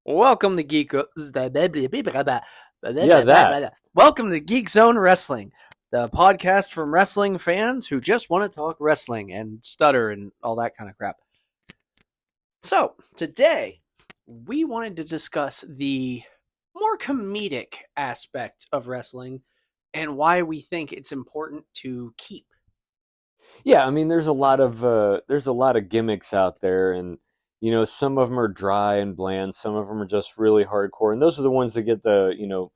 Welcome to Yeah, that. Welcome to Geek Zone Wrestling, the podcast from wrestling fans who just want to talk wrestling and stutter and all that kind of crap. So, today we wanted to discuss the more comedic aspect of wrestling and why we think it's important to keep. Yeah, I mean, there's a lot of gimmicks out there, and some of them are dry and bland. Some of them are just really hardcore, and those are the ones that get the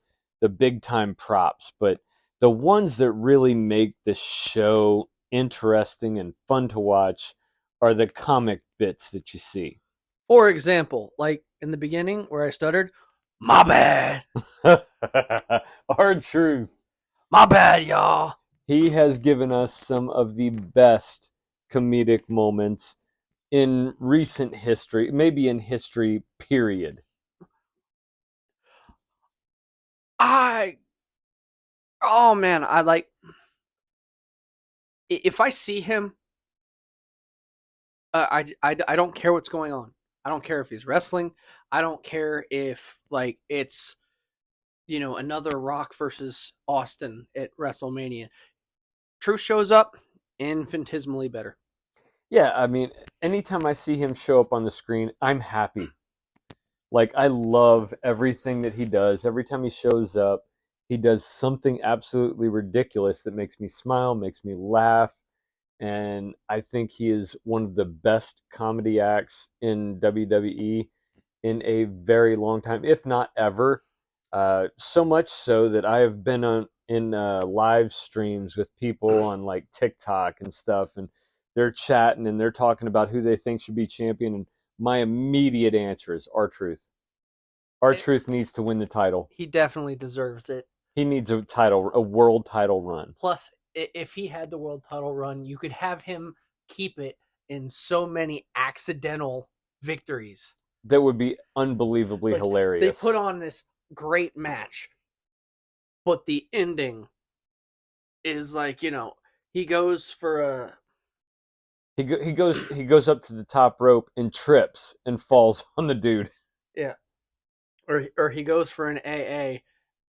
big time props. But the ones that really make the show interesting and fun to watch are the comic bits that you see. For example, like in the beginning where I stuttered, my bad, Our truth. my bad, y'all. He has given us some of the best comedic moments in recent history, maybe in history, period. I Oh man, I like if I see him, I don't care what's going on. I don't care if he's wrestling. I don't care if like it's another Rock versus Austin at WrestleMania. Truth shows up, infinitesimally better. Yeah, I mean, anytime I see him show up on the screen, I'm happy. Like, I love everything that he does. Every time he shows up, he does something absolutely ridiculous that makes me smile, makes me laugh. And I think he is one of the best comedy acts in WWE in a very long time, if not ever. So much so that I have been on in live streams with people on like TikTok and stuff, and they're chatting and they're talking about who they think should be champion. And my immediate answer is R-Truth. It, R-Truth needs to win the title. he definitely deserves it. He needs a title, a world title run. Plus, if he had the world title run, you could have him keep it in so many accidental victories. That would be unbelievably Like hilarious. they put on this great match, but the ending is like he goes for a He goes up to the top rope and trips and falls on the dude. yeah, or he goes for an AA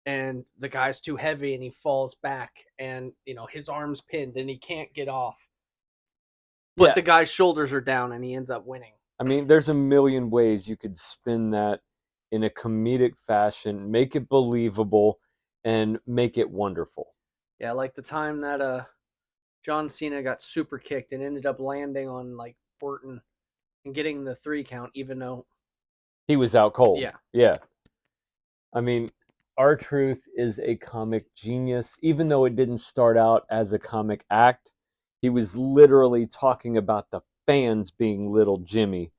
and the guy's too heavy and he falls back and his arm's pinned and he can't get off, but Yeah, the guy's shoulders are down and he ends up winning. I mean, there's a million ways you could spin that in a comedic fashion, make it believable, and make it wonderful. Yeah, like the time that John Cena got super kicked and ended up landing on like Orton and getting the 3 count, even though He was out cold. yeah, Yeah. I mean, R-Truth is a comic genius. Even though it didn't start out as a comic act, he was literally talking about the fans being little Jimmy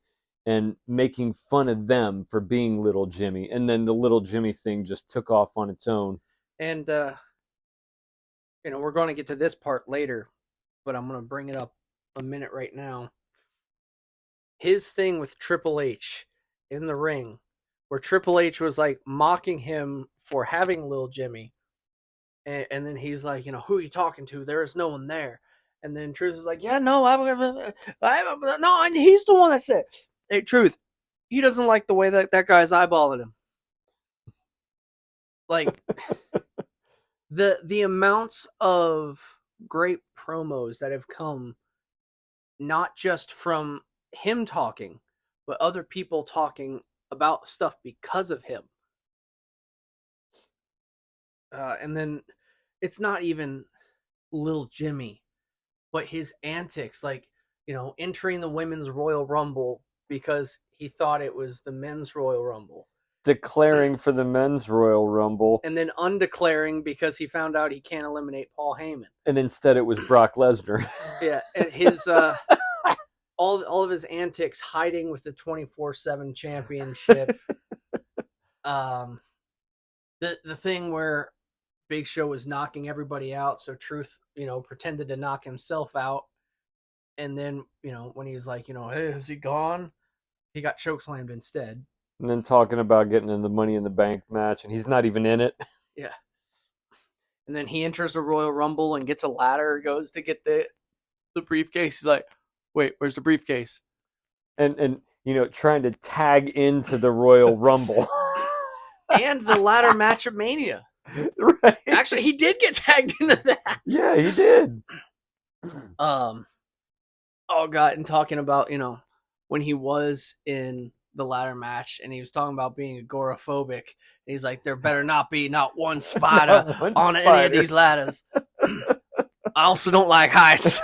and making fun of them for being little Jimmy. And then the little Jimmy thing just took off on its own. and we're going to get to this part later, but I'm going to bring it up a minute right now. His thing with Triple H in the ring, where Triple H was like mocking him for having Lil Jimmy, and then he's like, who are you talking to? There is no one there. And then Truth is like, yeah, no, no, and he's the one that said, hey, Truth, he doesn't like the way that guy's eyeballing him. Like the amounts of great promos that have come not just from him talking, but other people talking about stuff because of him. And then it's not even Lil Jimmy, but his antics, like, entering the women's Royal Rumble because he thought it was the men's Royal Rumble. Declaring for the men's Royal Rumble. And then undeclaring because he found out he can't eliminate Paul Heyman. And instead it was Brock Lesnar. Yeah, and his all of his antics hiding with the 24/7 championship. The thing where Big Show was knocking everybody out, so Truth, pretended to knock himself out, and then when he was like, hey, is he gone? He got chokeslammed instead. And then talking about getting in the Money in the Bank match, and he's not even in it. Yeah. And then he enters the Royal Rumble and gets a ladder, goes to get the briefcase. He's like, wait, where's the briefcase? And trying to tag into the Royal Rumble. And the ladder match of Mania. Right. Actually, he did get tagged into that. Yeah, he did. Oh God, and talking about, when he was in the ladder match and he was talking about being agoraphobic. And he's like, there better not be not one spider on any of these ladders. I also don't like heights.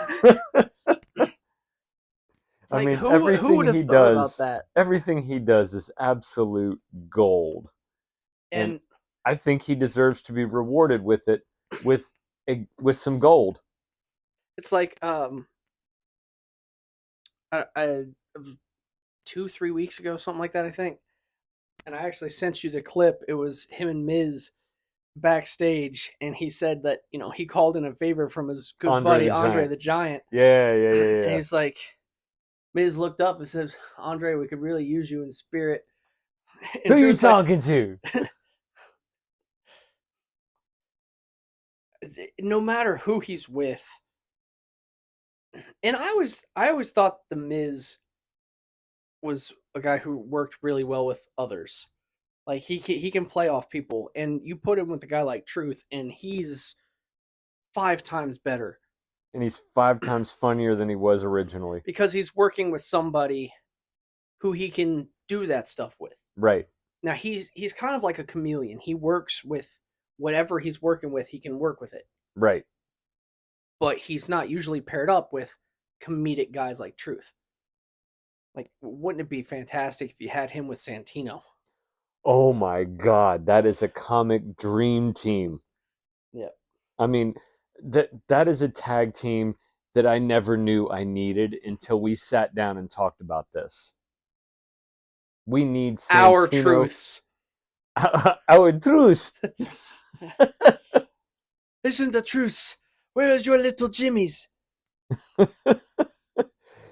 I mean, who everything would have he thought does, about that? everything he does is absolute gold. And I think he deserves to be rewarded with it, with some gold. It's like I 2-3 weeks ago, something like that, I think. And I actually sent you the clip. It was him and Miz backstage, and he said that he called in a favor from his good buddy Andre the Giant. Yeah. And he's like, Miz looked up and says, Andre, we could really use you in spirit. And who are you talking to? No matter who he's with. And I always thought the Miz was a guy who worked really well with others. Like he can play off people, and you put him with a guy like Truth, and he's 5 times better. And he's 5 times funnier than he was originally. Because he's working with somebody who he can do that stuff with. Right. Now he's kind of like a chameleon. He works with whatever he's working with, he can work with it. Right. But he's not usually paired up with comedic guys like Truth. Like, wouldn't it be fantastic if you had him with Santino? Oh my God, that is a comic dream team. Yeah. I mean, that is a tag team that I never knew I needed until we sat down and talked about this. We need Santino. Our truths. Our truths. Listen, the truths. Where is your little Jimmy's?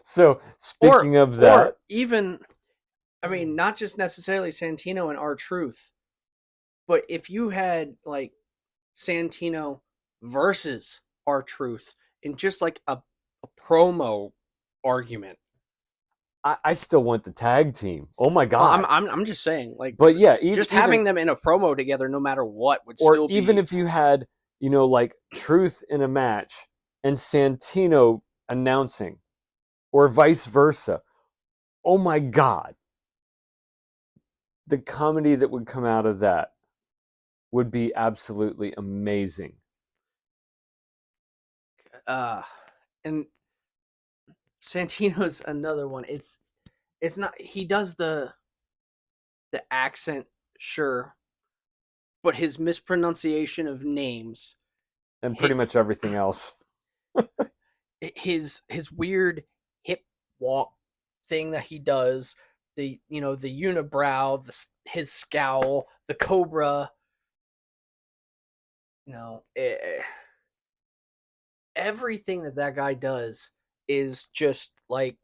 So, speaking of that. Or even, I mean, not just necessarily Santino and R-Truth, but if you had, like, Santino versus R-Truth in just, like, a promo argument. I still want the tag team. Oh my God. Well, I'm just saying, like, but yeah, just having them in a promo together, no matter what, would still be. Or even if you had, like Truth in a match and Santino announcing, or vice versa. Oh my God. The comedy that would come out of that would be absolutely amazing. And Santino's another one. It's not, he does the accent, sure, but his mispronunciation of names and pretty much everything else. his weird hip walk thing that he does, the unibrow, his scowl, the cobra, everything that guy does is just like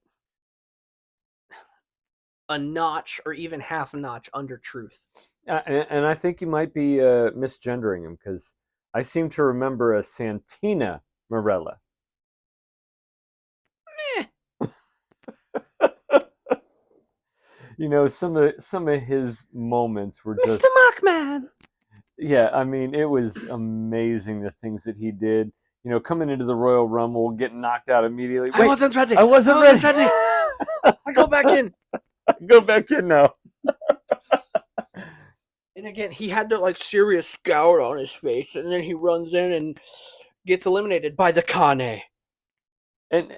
a notch or even half a notch under Truth. And I think you might be misgendering him, because I seem to remember a Santina Marella. Some of his moments were just Mr. Mockman. Yeah, I mean, it was amazing the things that he did. Coming into the Royal Rumble, getting knocked out immediately. Wait, I wasn't ready. I wasn't ready. I go back in. Go back in now. And again, he had the serious scowl on his face, and then he runs in and gets eliminated by the Kane. And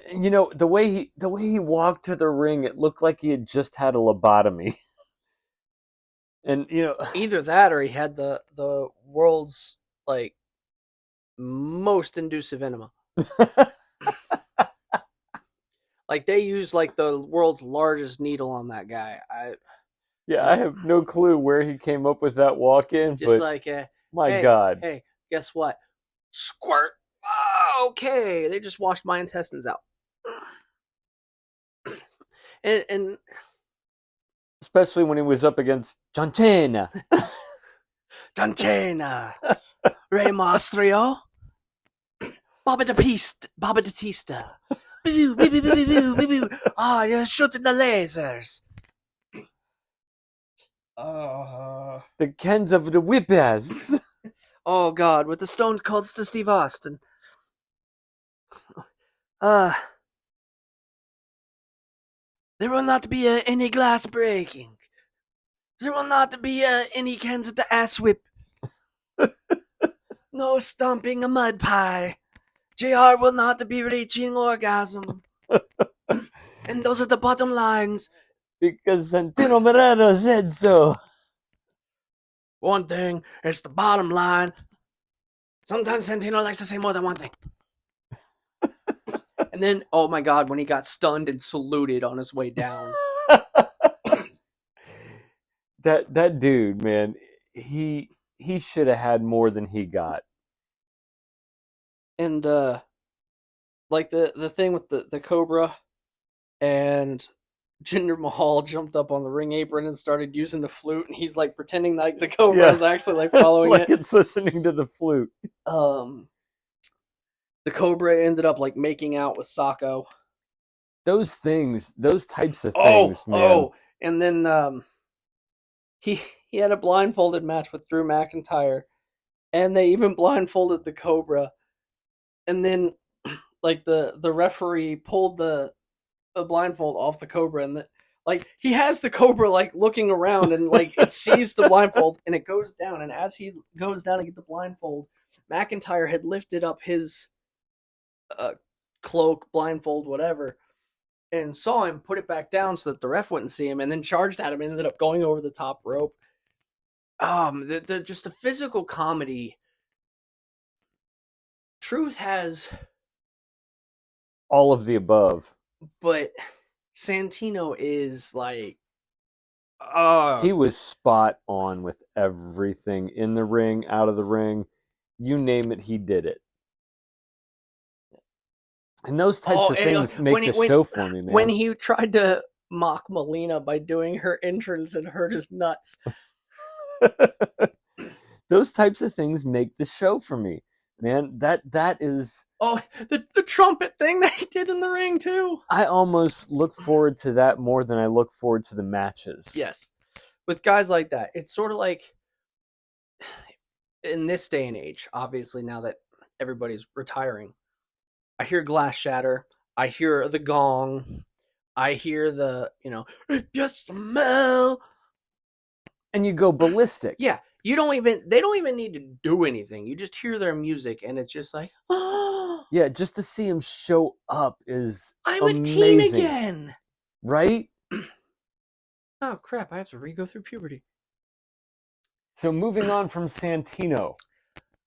the way he walked to the ring, it looked like he had just had a lobotomy. And either that or he had the world's most inducive enema. They use the world's largest needle on that guy. I have no clue where he came up with that walk-in. Just my God. Hey, guess what? Squirt. Oh, okay, they just washed my intestines out. And especially when he was up against John Cena. John Cena. Rey Mysterio. Baba Batista. You're shooting the lasers. Uh, The Kens of the Whip-Ass. oh God, with the Stone Colds to Steve Austin. Uh, there will not be any glass breaking. There will not be any cans of the ass whip. No stomping a mud pie. JR will not be reaching orgasm. And those are the bottom lines. Because Santino Marella said so. One thing, it's the bottom line. Sometimes Santino likes to say more than one thing. And then, oh my God, when he got stunned and saluted on his way down. that dude, man, he should have had more than he got. And like the thing with the Cobra and Jinder Mahal jumped up on the ring apron and started using the flute, and he's like pretending like the Cobra is actually like following like it. It's listening to the flute. The Cobra ended up like making out with Sacco. Those things, those types of things, man. Oh, and then he had a blindfolded match with Drew McIntyre, and they even blindfolded the Cobra, and then like the referee pulled the blindfold off the Cobra, and like he has the Cobra like looking around, and like it sees the blindfold and it goes down, and as he goes down to get the blindfold, McIntyre had lifted up his cloak, blindfold, whatever, and saw him put it back down so that the ref wouldn't see him, and then charged at him and ended up going over the top rope. Just the physical comedy. Truth has all of the above, but Santino is like, he was spot on with everything in the ring, out of the ring, you name it, he did it. And those types of things make the show for me, man. When he tried to mock Melina by doing her entrance and hurt his nuts. Those types of things make the show for me, man. That is... Oh, the trumpet thing that he did in the ring, too. I almost look forward to that more than I look forward to the matches. Yes. With guys like that, it's sort of like, in this day and age, obviously now that everybody's retiring, I hear glass shatter, I hear the gong, I hear the, if you smell... And you go ballistic. Yeah. They don't even need to do anything. You just hear their music and it's just like, oh. Yeah, just to see him show up is I'm amazing. a teen again. Right? Oh, crap. I have to re-go through puberty. So moving on from Santino.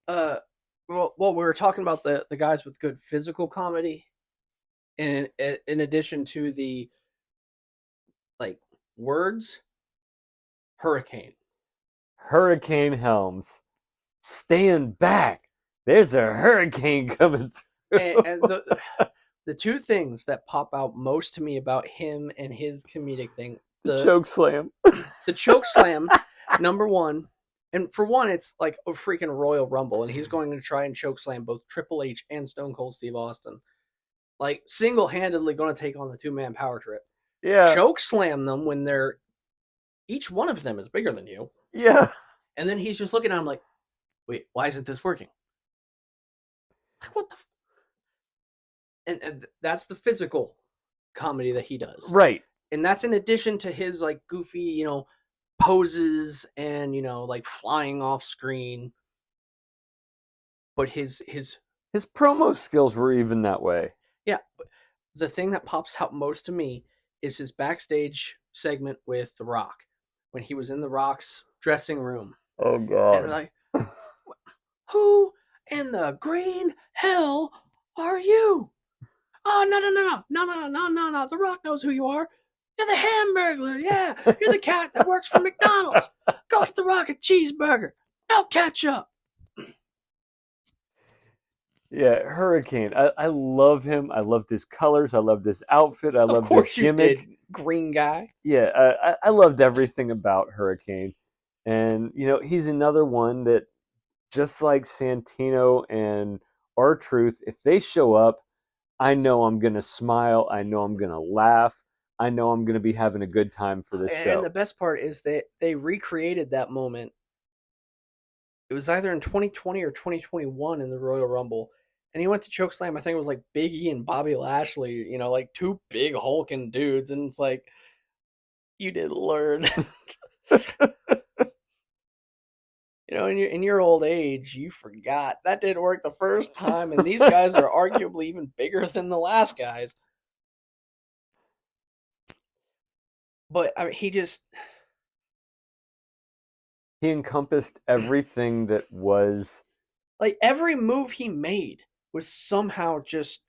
Well, we were talking about the guys with good physical comedy. In addition to the, like, words, Hurricane Helms. Stand back. There's a hurricane coming through. And the two things that pop out most to me about him and his comedic thing. The choke slam. The choke slam, number one. And for one, it's like a freaking Royal Rumble, and he's going to try and choke slam both Triple H and Stone Cold Steve Austin. Like, single-handedly going to take on the two-man power trip. Yeah. Choke slam them when each one of them is bigger than you. Yeah. And then he's just looking at him like, wait, why isn't this working? Like, what the... And that's the physical comedy that he does. Right. And that's in addition to his, like, goofy, poses and, like, flying off screen. But his promo skills were even that way. Yeah. But the thing that pops out most to me is his backstage segment with The Rock. When he was in The Rock's dressing room. Oh, God. And we're like, who in the green hell are you? Oh, no. The Rock knows who you are. You're the Hamburglar. Yeah. You're the cat that works for McDonald's. Go get The Rock a cheeseburger. No ketchup. Yeah, Hurricane. I love him. I loved his colors. I loved his outfit. I loved his gimmick. Did, green guy. Yeah, I loved everything about Hurricane. And, he's another one that, just like Santino and R-Truth, if they show up, I know I'm going to smile. I know I'm going to laugh. I know I'm going to be having a good time for this And the show. best part is that they recreated that moment. It was either in 2020 or 2021 in the Royal Rumble. And he went to chokeslam. I think it was like Big E and Bobby Lashley, like two big hulking dudes. And it's like, you didn't learn. In your old age, you forgot. That didn't work the first time. And these guys are arguably even bigger than the last guys. But I mean, He encompassed everything that was. like every move he made was somehow just,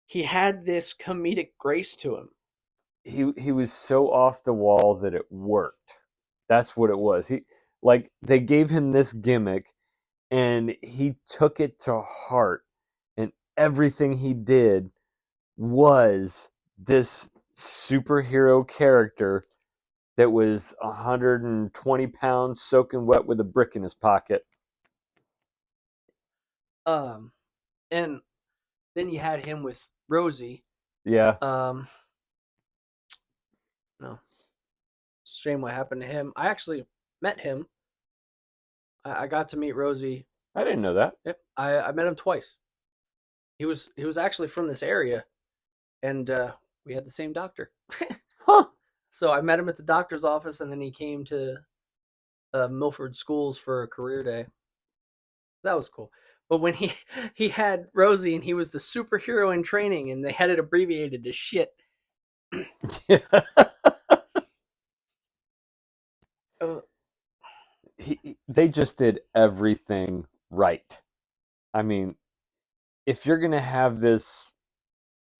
he had this comedic grace to him. He was so off the wall that it worked. That's what it was. They gave him this gimmick and he took it to heart, and everything he did was this superhero character that was 120 pounds soaking wet with a brick in his pocket. Um, and then you had him with Rosie. Yeah. No, shame what happened to him. I actually met him. I got to meet Rosie. I didn't know that. Yep, I met him twice. He was actually from this area, and we had the same doctor. Huh. So I met him at the doctor's office, and then he came to Milford Schools for a career day. That was cool. But when he had Rosie, and he was the superhero in training, and they had it abbreviated to shit. Yeah. Uh, They just did everything right. I mean, if you're going to have this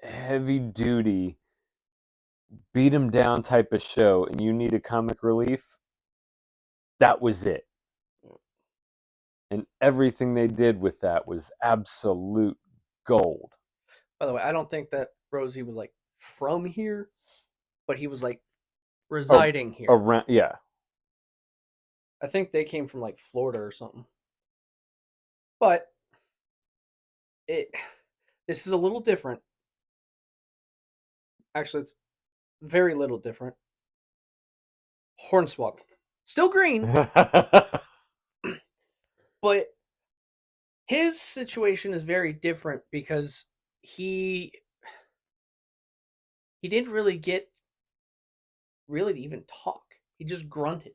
heavy duty beat him down type of show and you need a comic relief, that was it. And everything they did with that was absolute gold. by the way, I don't think that Rosie was like from here, but he was like residing here. Around, yeah. I think they came from like Florida or something. But this is a little different. Actually, it's very little different. Hornswoggle. Still green, but his situation is very different because he didn't really get really to even talk. He just grunted.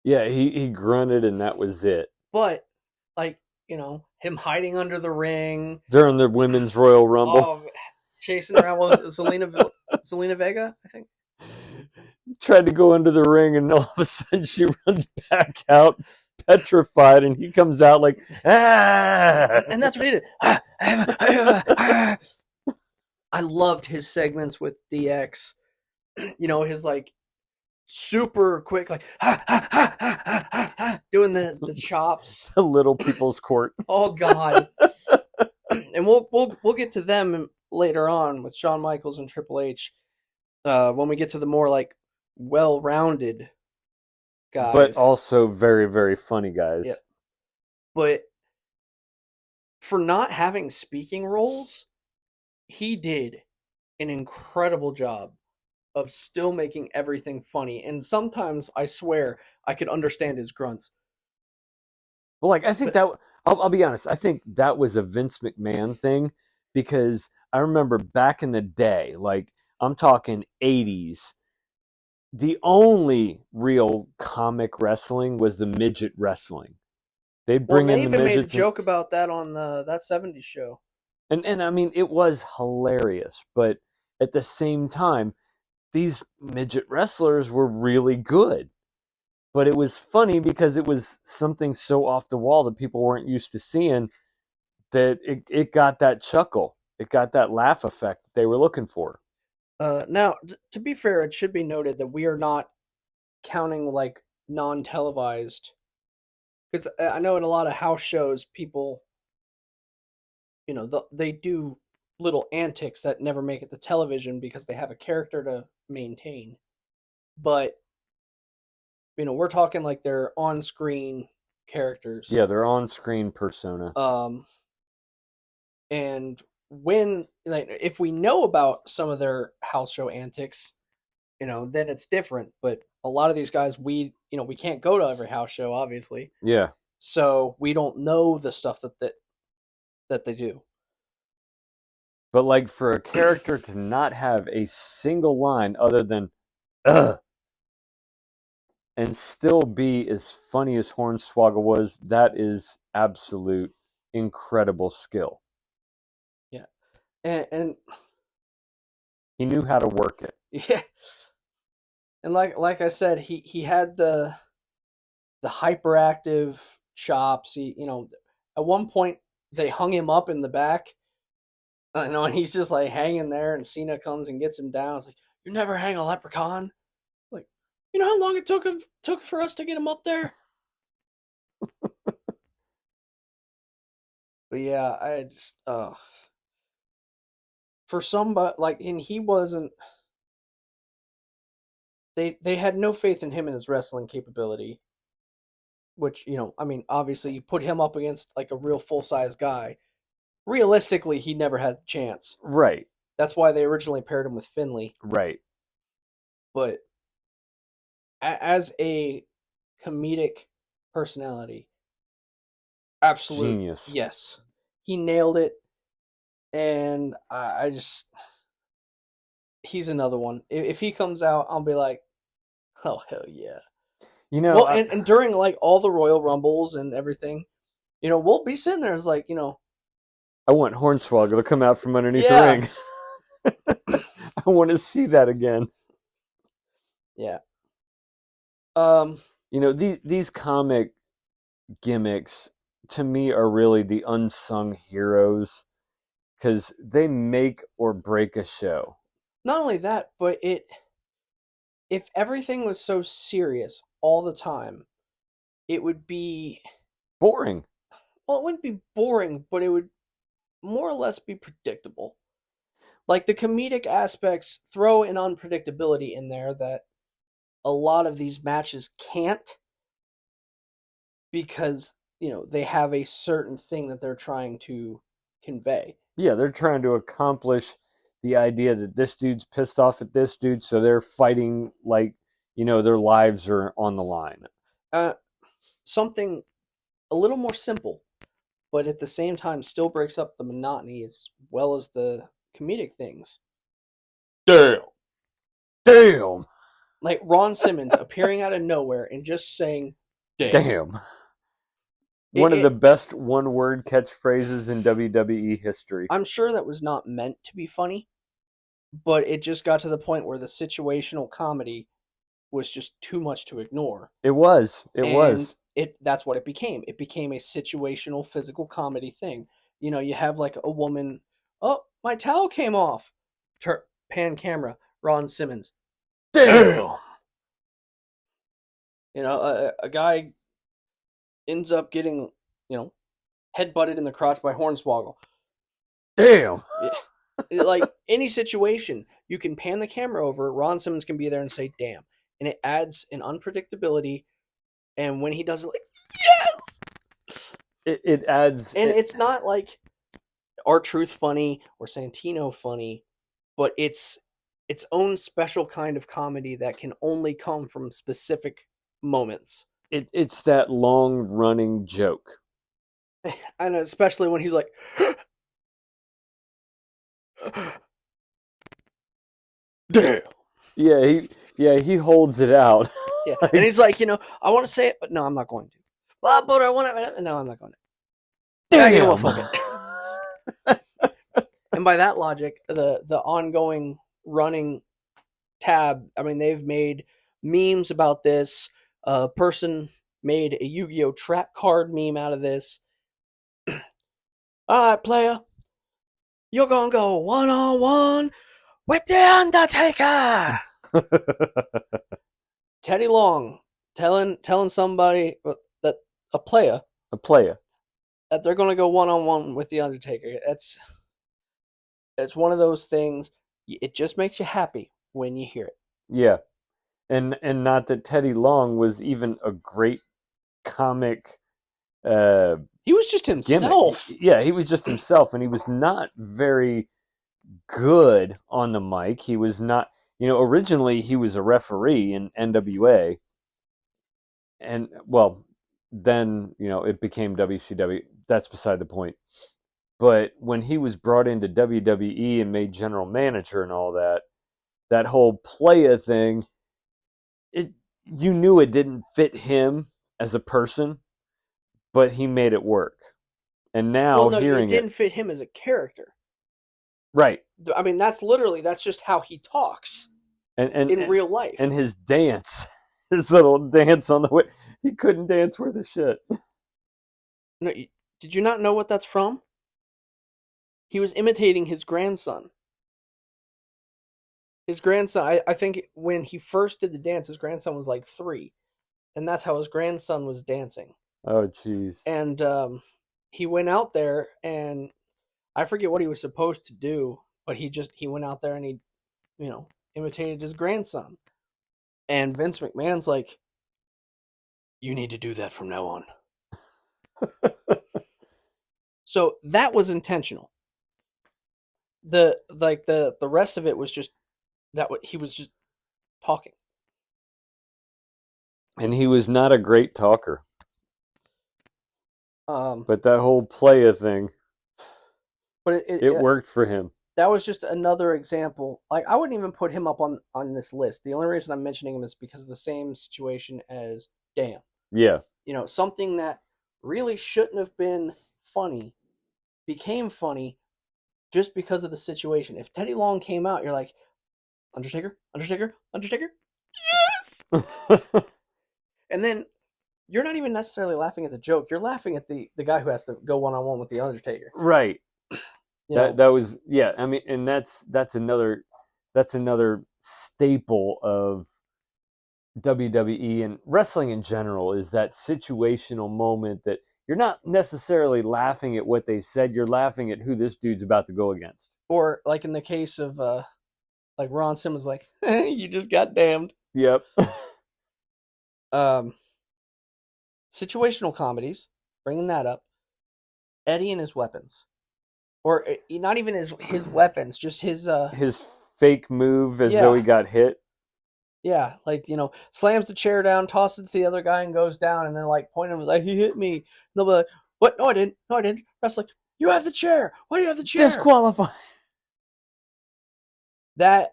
Yeah, he grunted and that was it. But like, him hiding under the ring, During the Women's Royal Rumble. oh, chasing around with Zelina Vega, I think. Tried to go into the ring and all of a sudden she runs back out petrified and he comes out like, ah! And that's what he did. I loved his segments with DX. His like super quick, like doing the chops. The little people's court. Oh God! And we'll get to them later on with Shawn Michaels and Triple H when we get to the more like well-rounded guys, but also very, very funny guys. Yeah. But for not having speaking roles, he did an incredible job of still making everything funny. And sometimes I swear I could understand his grunts. Well, like I think that I'll be honest. I think that was a Vince McMahon thing because I remember back in the day, like I'm talking 80s, the only real comic wrestling was the midget wrestling. They'd bring they in the even made a midgets. joke about that on that '70s show. And I mean, it was hilarious, but at the same time, these midget wrestlers were really good. But it was funny because it was something so off the wall that people weren't used to seeing that it got that chuckle. It got that laugh effect that they were looking for. Now, to be fair, it should be noted that we are not counting like non-televised, because I know in a lot of house shows, people, they do little antics that never make it to television because they have a character to maintain. But we're talking like they're on-screen characters. Yeah, they're on-screen persona. And when, like, if we know about some of their house show antics, then it's different. But a lot of these guys, we can't go to every house show, obviously, Yeah. so we don't know the stuff that they do. But like for a character to not have a single line other than "ugh," and still be as funny as Hornswoggle was, that is absolute incredible skill. Yeah, and He knew how to work it. yeah, and like I said, he had the hyperactive chops. At one point they hung him up in the back, and he's just like hanging there, and Cena comes and gets him down. It's like, you never hang a leprechaun. Like, you know how long it took for us to get him up there. But yeah, I just for somebody like, and he wasn't. They had no faith in him and his wrestling capability. Which, I mean, obviously you put him up against like a real full size guy. Realistically, he never had a chance. Right. That's why they originally paired him with Finley. Right. But as a comedic personality, absolute Genius. yes, he nailed it, and I just he's another one. If he comes out, I'll be like, oh hell yeah. Well, and during like all the Royal Rumbles and everything, we'll be sitting there. It's like, I want Hornswoggle to come out from underneath yeah. the ring. I want to see that again. Yeah. These comic gimmicks to me are really the unsung heroes because they make or break a show. Not only that, but if everything was so serious all the time, it would be boring. Well, it wouldn't be boring, but it would more or less be predictable. Like the comedic aspects throw an unpredictability in there that a lot of these matches can't, because they have a certain thing that they're trying to convey. Yeah, they're trying to accomplish the idea that this dude's pissed off at this dude, so they're fighting like their lives are on the line. Something a little more simple, but at the same time still breaks up the monotony as well as the comedic things. Damn. Like Ron Simmons appearing out of nowhere and just saying, damn. One of the best one-word catchphrases in WWE history. I'm sure that was not meant to be funny, but it just got to the point where the situational comedy was just too much to ignore. It was. That's what it became. It became a situational physical comedy thing. You have like a woman, oh, my towel came off. Pan camera, Ron Simmons. Damn. A guy ends up getting, headbutted in the crotch by Hornswoggle. Damn. Like any situation, you can pan the camera over, Ron Simmons can be there and say, damn. And it adds an unpredictability. And when he does it, like, yes! It adds. And it's not like R-Truth funny or Santino funny, but it's its own special kind of comedy that can only come from specific moments. It's that long-running joke. And especially when he's like, damn. Yeah, he holds it out. Yeah, and he's like, I want to say it, but no, I'm not going to. But I want to. No, I'm not going to. Damn. Fuck it. And by that logic, the ongoing running tab, I mean, they've made memes about this. A person made a Yu-Gi-Oh! Trap card meme out of this. All right, player. You're going to go one-on-one with The Undertaker. Teddy Long telling somebody that a player that they're going to go one-on-one with The Undertaker. It's one of those things. It just makes you happy when you hear it. Yeah, and not that Teddy Long was even a great comic. He was just himself. Gimmick. Yeah, he was just himself, and he was not very good on the mic. He was not. Originally he was a referee in NWA, and well, then it became WCW. That's beside the point. But when he was brought into WWE and made general manager and all that whole playa thing, it you knew it didn't fit him as a person, but he made it work. And Well, now no, it hearing it, didn't fit him as a character. right? I mean, that's just how he talks And and in and, real life. and his dance, his little dance on the way, he couldn't dance worth a shit. No, did you not know what that's from? He was imitating his grandson. His grandson, I think when he first did the dance, his grandson was like 3, and that's how his grandson was dancing. Oh, jeez. And he went out there, and I forget what he was supposed to do, but he went out there and he, imitated his grandson. And Vince McMahon's like, "You need to do that from now on." So that was intentional. The rest of it was just that what he was just talking. And he was not a great talker, Um, but that whole playa thing, but it worked for him. that was just another example. Like, I wouldn't even put him up on this list. The only reason I'm mentioning him is because of the same situation as Damn. Yeah. Something that really shouldn't have been funny became funny just because of the situation. If Teddy Long came out, you're like, Undertaker, Undertaker, Undertaker, yes. And then you're not even necessarily laughing at the joke. You're laughing at the guy who has to go one on one with the Undertaker. Right. That was, yeah. I mean, and that's another staple of WWE and wrestling in general, is that situational moment that you're not necessarily laughing at what they said, you're laughing at who this dude's about to go against. or like in the case of like Ron Simmons, like you just got damned. Yep. Um, situational comedies, bringing that up. Eddie and his weapons, or not even his weapons, just his fake move as though he yeah, got hit. yeah, like slams the chair down, tosses it to the other guy, and goes down, and then like pointing him like he hit me. And they'll be like, "What? No, I didn't. No, I didn't." That's like, "You have the chair. Why do you have the chair?" Disqualified. That,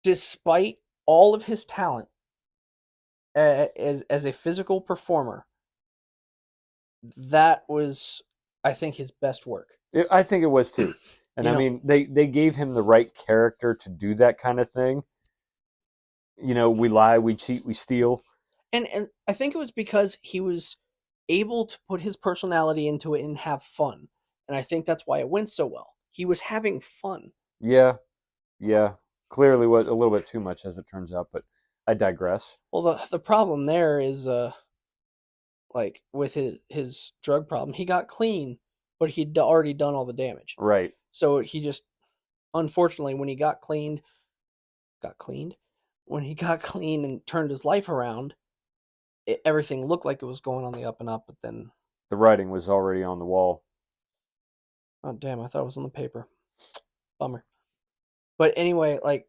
despite all of his talent as a physical performer, that was, I think, his best work. I think it was too. And I mean, they gave him the right character to do that kind of thing. We lie, we cheat, we steal. And I think it was because he was able to put his personality into it and have fun. And I think that's why it went so well. He was having fun. Yeah, yeah. Clearly was a little bit too much, as it turns out, but I digress. Well, the problem there is like with his drug problem, he got clean, but he'd already done all the damage. Right. So he just, unfortunately, when he got cleaned, when he got clean and turned his life around, everything looked like it was going on the up and up, but then The writing was already on the wall. oh damn, I thought it was on the paper. Bummer. But anyway, like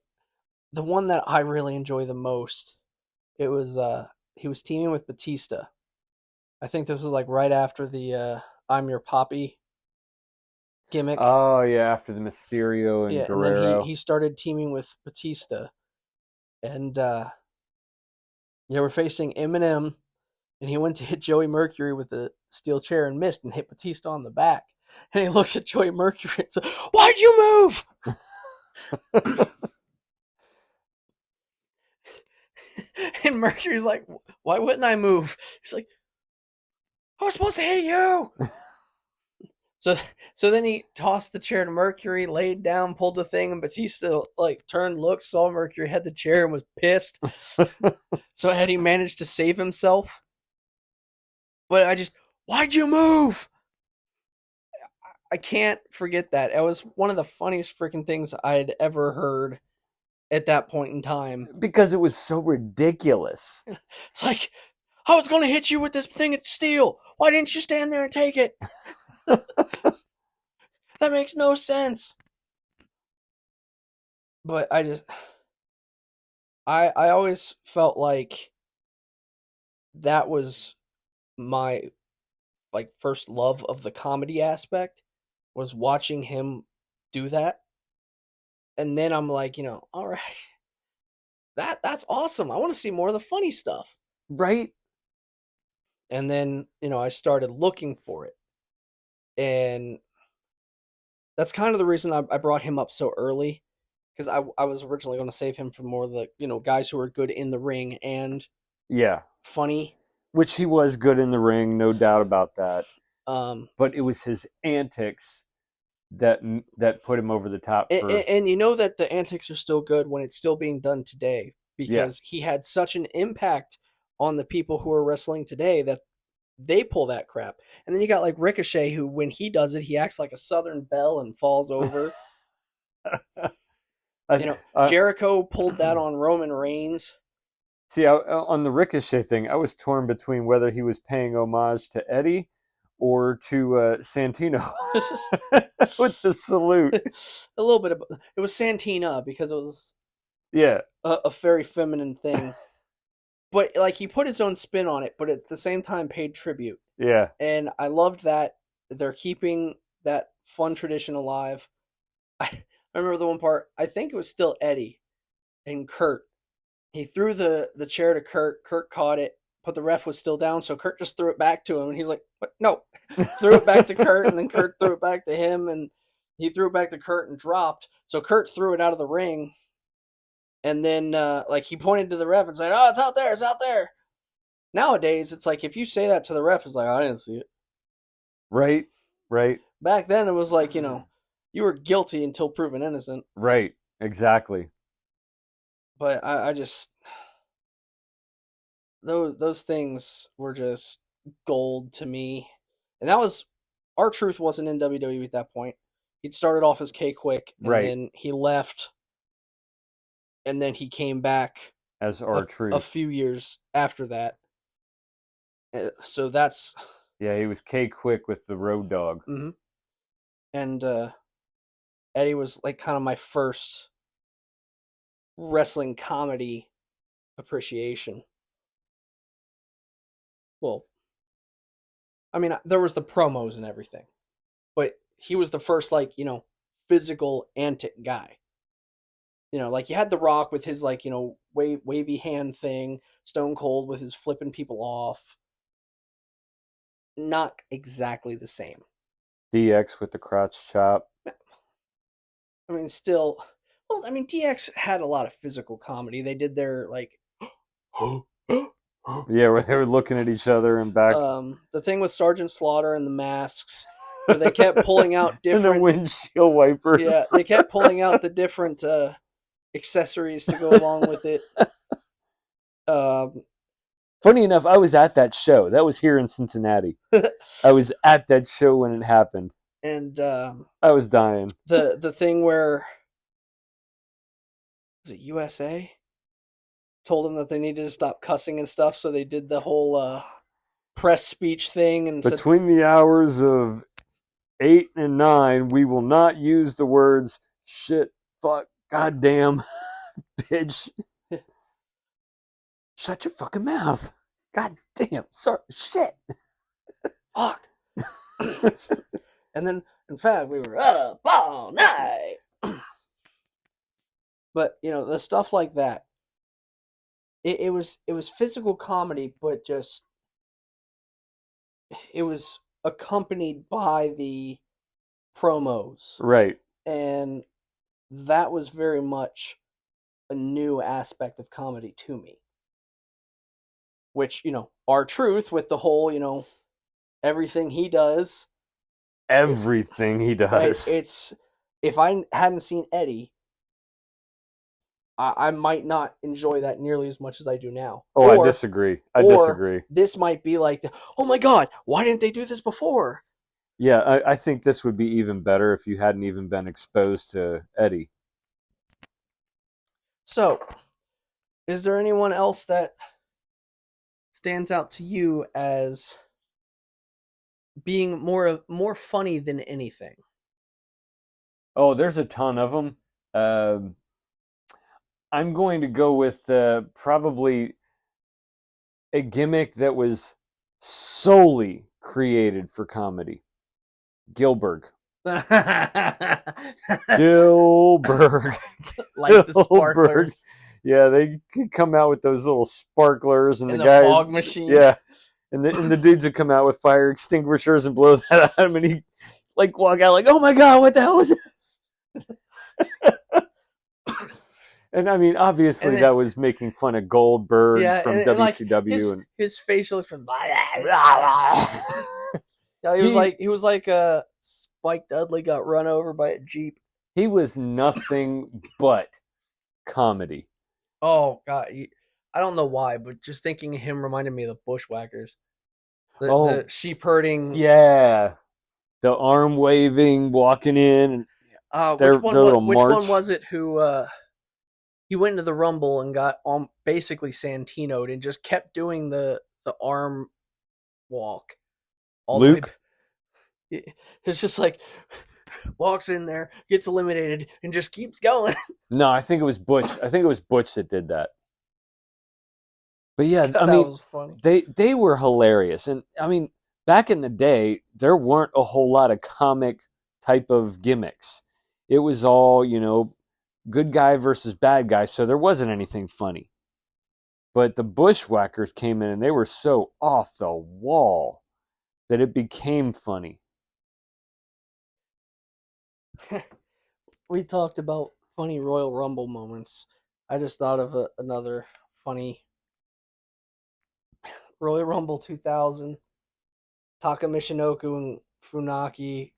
the one that I really enjoy the most, it was he was teaming with Batista. I think this was like right after the I'm Your Poppy gimmick. Oh yeah, after the Mysterio and Yeah, and then Guerrero. he started teaming with Batista, and they were facing Eminem, and he went to hit Joey Mercury with the steel chair and missed, and hit Batista on the back. And he looks at Joey Mercury and says, "Why'd you move?" And Mercury's like, "Why wouldn't I move?" He's like, "I was supposed to hit you." So then he tossed the chair to Mercury, laid down, pulled the thing, and Batista like turned, looked, saw Mercury had the chair, and was pissed. So Eddie managed to save himself. But why'd you move? I can't forget that. It was one of the funniest freaking things I had ever heard at that point in time. Because it was so ridiculous. It's like, I was going to hit you with this thing of steel. Why didn't you stand there and take it? That makes no sense. But I always felt like that was my like first love of the comedy aspect was watching him do that. And then I'm like, all right, that's awesome. I want to see more of the funny stuff. Right? And then, I started looking for it. And that's kind of the reason I brought him up so early because I was originally going to save him for more of the, guys who are good in the ring and Yeah. funny. Which he was good in the ring, no doubt about that. Um, But it was his antics that that put him over the top and, for. and you know that the antics are still good when it's still being done today Yeah. because he had such an impact on the people who are wrestling today that they pull that crap. And then you got like Ricochet, who when he does it, he acts like a Southern belle and falls over. I, uh, Jericho pulled that on Roman Reigns. See, on the Ricochet thing, I was torn between whether he was paying homage to Eddie or to Santino with the salute. A little bit of it was Santina because it was Yeah, a very feminine thing, but like he put his own spin on it, but at the same time paid tribute, yeah. and I loved that they're keeping that fun tradition alive. I remember the one part. I think it was still Eddie and Kurt. He threw the chair to Kurt. Kurt caught it, but the ref was still down, so Kurt just threw it back to him, and he's like, "What? No!" Threw it back to Kurt, and then Kurt threw it back to him, and he threw it back to Kurt and dropped. So Kurt threw it out of the ring, and then like he pointed to the ref and said, "Oh, it's out there! It's out there!" Nowadays, it's like if you say that to the ref, it's like, "I didn't see it." Right, right, Back then, it was like you were guilty until proven innocent. right. Exactly. But I just those things were just gold to me. And that was R-Truth wasn't in WWE at that point. He'd started off as K Quick and Right, then he left and then he came back as a, our a truth. few years after that. So that's Yeah, he was K Quick with the Road Dog. mhm. And Eddie was like kind of my first wrestling comedy appreciation. Well, I mean, there was the promos and everything, but he was the first like physical antic guy. Like you had The Rock with his like wavy hand thing, Stone Cold with his flipping people off. Not exactly the same. DX with the crotch chop. I mean, still, well, I mean, DX had a lot of physical comedy. They did their like, Yeah, where they were looking at each other and back. The thing with Sergeant Slaughter and the masks, where they kept pulling out And the different, windshield wipers. yeah, they kept pulling out the different accessories to go along with it. Um, Funny enough, I was at that show. That was here in Cincinnati. I was at that show when it happened. and I was dying. the thing where was it USA told them that they needed to stop cussing and stuff, so they did the whole press speech thing and said, Between the hours of 8 and 9, we will not use the words shit, fuck, goddamn, bitch. Shut your fucking mouth. God damn, sorry, shit. "Fuck." And then, in fact, we were up all night. But the stuff like that, it was physical comedy, but just it was accompanied by the promos, Right. and that was very much a new aspect of comedy to me. Which R-Truth with the whole everything he does. Everything he does. It's if I hadn't seen Eddie, I might not enjoy that nearly as much as I do now. Oh, I disagree. I disagree. This might be like, oh my god, why didn't they do this before? Yeah, I think this would be even better if you hadn't even been exposed to Eddie. So, is there anyone else that stands out to you as being more funny than anything? Oh, there's a ton of them. I'm going to go with probably a gimmick that was solely created for comedy. Gilbert. Gilbert. Like the Gilbert. sparklers Yeah, they could come out with those little sparklers, and the in the guy, fog machine. yeah, and the dudes would come out with fire extinguishers and blow that at him, and he like walk out like, "Oh my god, what the hell is that?" And I mean, And obviously, then, that was making fun of Goldberg yeah, from and like WCW, his facial expression. and Yeah, he he was like Spike Dudley got run over by a jeep. he was nothing but comedy. Oh god, I don't know why, but just thinking of him reminded me of the Bushwhackers, the Oh sheep herding. yeah, the arm waving, walking in, and their little Which one march. was it who he went into the Rumble and got basically Santino'd and just kept doing the arm walk all the way. Luke. It's just like walks in there, gets eliminated, and just keeps going. No, I think it was Butch. I think it was Butch that did that. But yeah, I God, that mean, was funny. they were hilarious, and I mean, back in the day, there weren't a whole lot of comic type of gimmicks. It was all good guy versus bad guy, so there wasn't anything funny. But the Bushwhackers came in, and they were so off the wall that it became funny. We talked about funny Royal Rumble moments. I just thought of another funny Royal Rumble 2000. Taka Michinoku and Funaki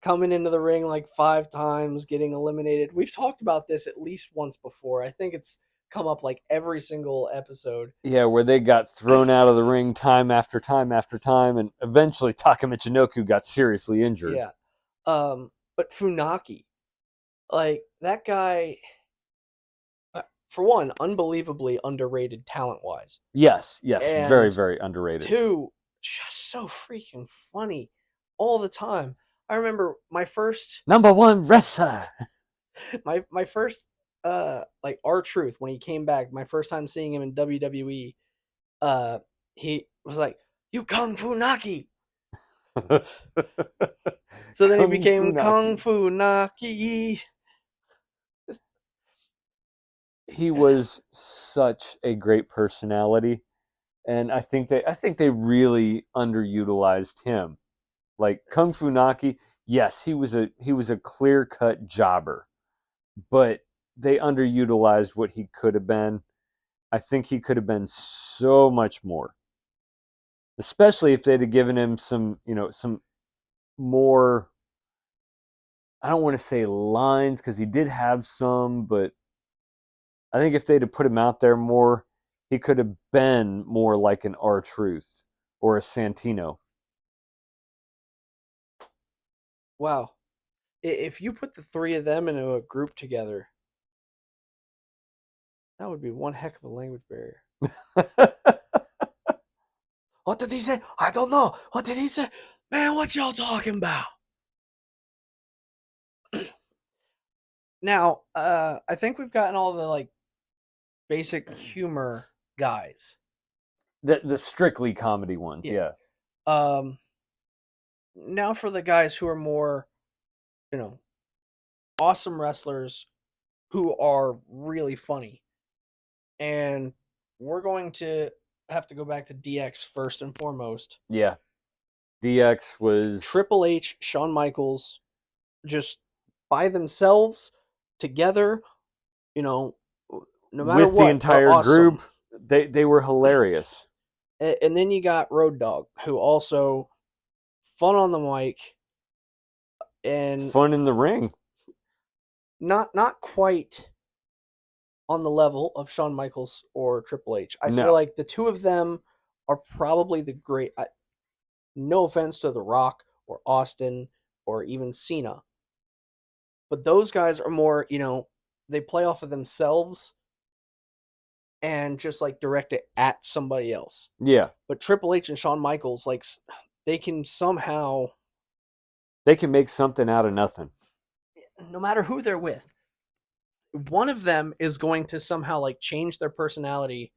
coming into the ring like 5 times, getting eliminated. We've talked about this at least once before. I think it's come up like every single episode. Yeah, where they got thrown out of the ring time after time after time, and eventually Taka Michinoku got seriously injured. Yeah. But Funaki, like that guy, for one, unbelievably underrated talent wise. Yes, very, And very underrated. two, just so freaking funny all the time. I remember my first Number one wrestler. my first like R-Truth when he came back, my first time seeing him in WWE, he was like, "You Kung Fu Naki." So then he became Kung Fu Naki. He was such a great personality, and I think they really underutilized him. Like Kung Fu Naki, yes, he was a clear cut jobber, but they underutilized what he could have been. I think he could have been so much more, especially if they'd have given him some more. I don't want to say lines because he did have some, but I think if they'd have put him out there more, he could have been more like an R-Truth or a Santino. Wow. If you put the three of them into a group together, that would be one heck of a language barrier. What did he say? I don't know. What did he say? Man, what y'all talking about? Now, I think we've gotten all the like basic humor guys. The strictly comedy ones, Yeah. yeah. Um, now for the guys who are more, you know, awesome wrestlers who are really funny. And we're going to have to go back to DX first and foremost. Yeah. DX was Triple H, Shawn Michaels, just by themselves, together, you know, no matter with what, the are entire awesome. group. They were hilarious. And then you got Road Dogg, who also fun on the mic and Fun in the ring. not quite on the level of Shawn Michaels or Triple H. I No. feel like the two of them are probably the great. No offense to The Rock or Austin or even Cena, but those guys are more, they play off of themselves and just like direct it at somebody else. Yeah. But Triple H and Shawn Michaels, like, they can somehow, They can make something out of nothing. no matter who they're with, one of them is going to somehow like change their personality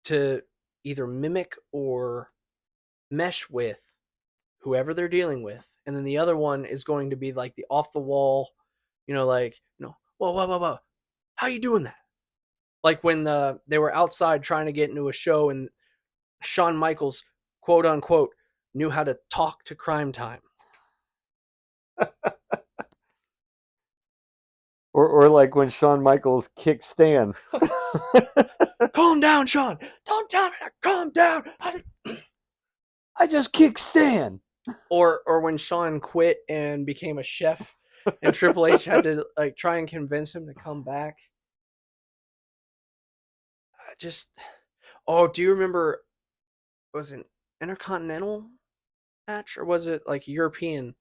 to either mimic or mesh with whoever they're dealing with, and then the other one is going to be like the off the wall, like whoa, whoa, whoa, whoa, how you doing that? Like when they were outside trying to get into a show, and Shawn Michaels, quote unquote, knew how to talk to Crime Time. Or like when Shawn Michaels kicked Stan. Calm down, Shawn. Don't tell me to calm down. I just kicked Stan. Or when Shawn quit and became a chef, and Triple H had to like try and convince him to come back. Do you remember? Was it Intercontinental match, or was it like European,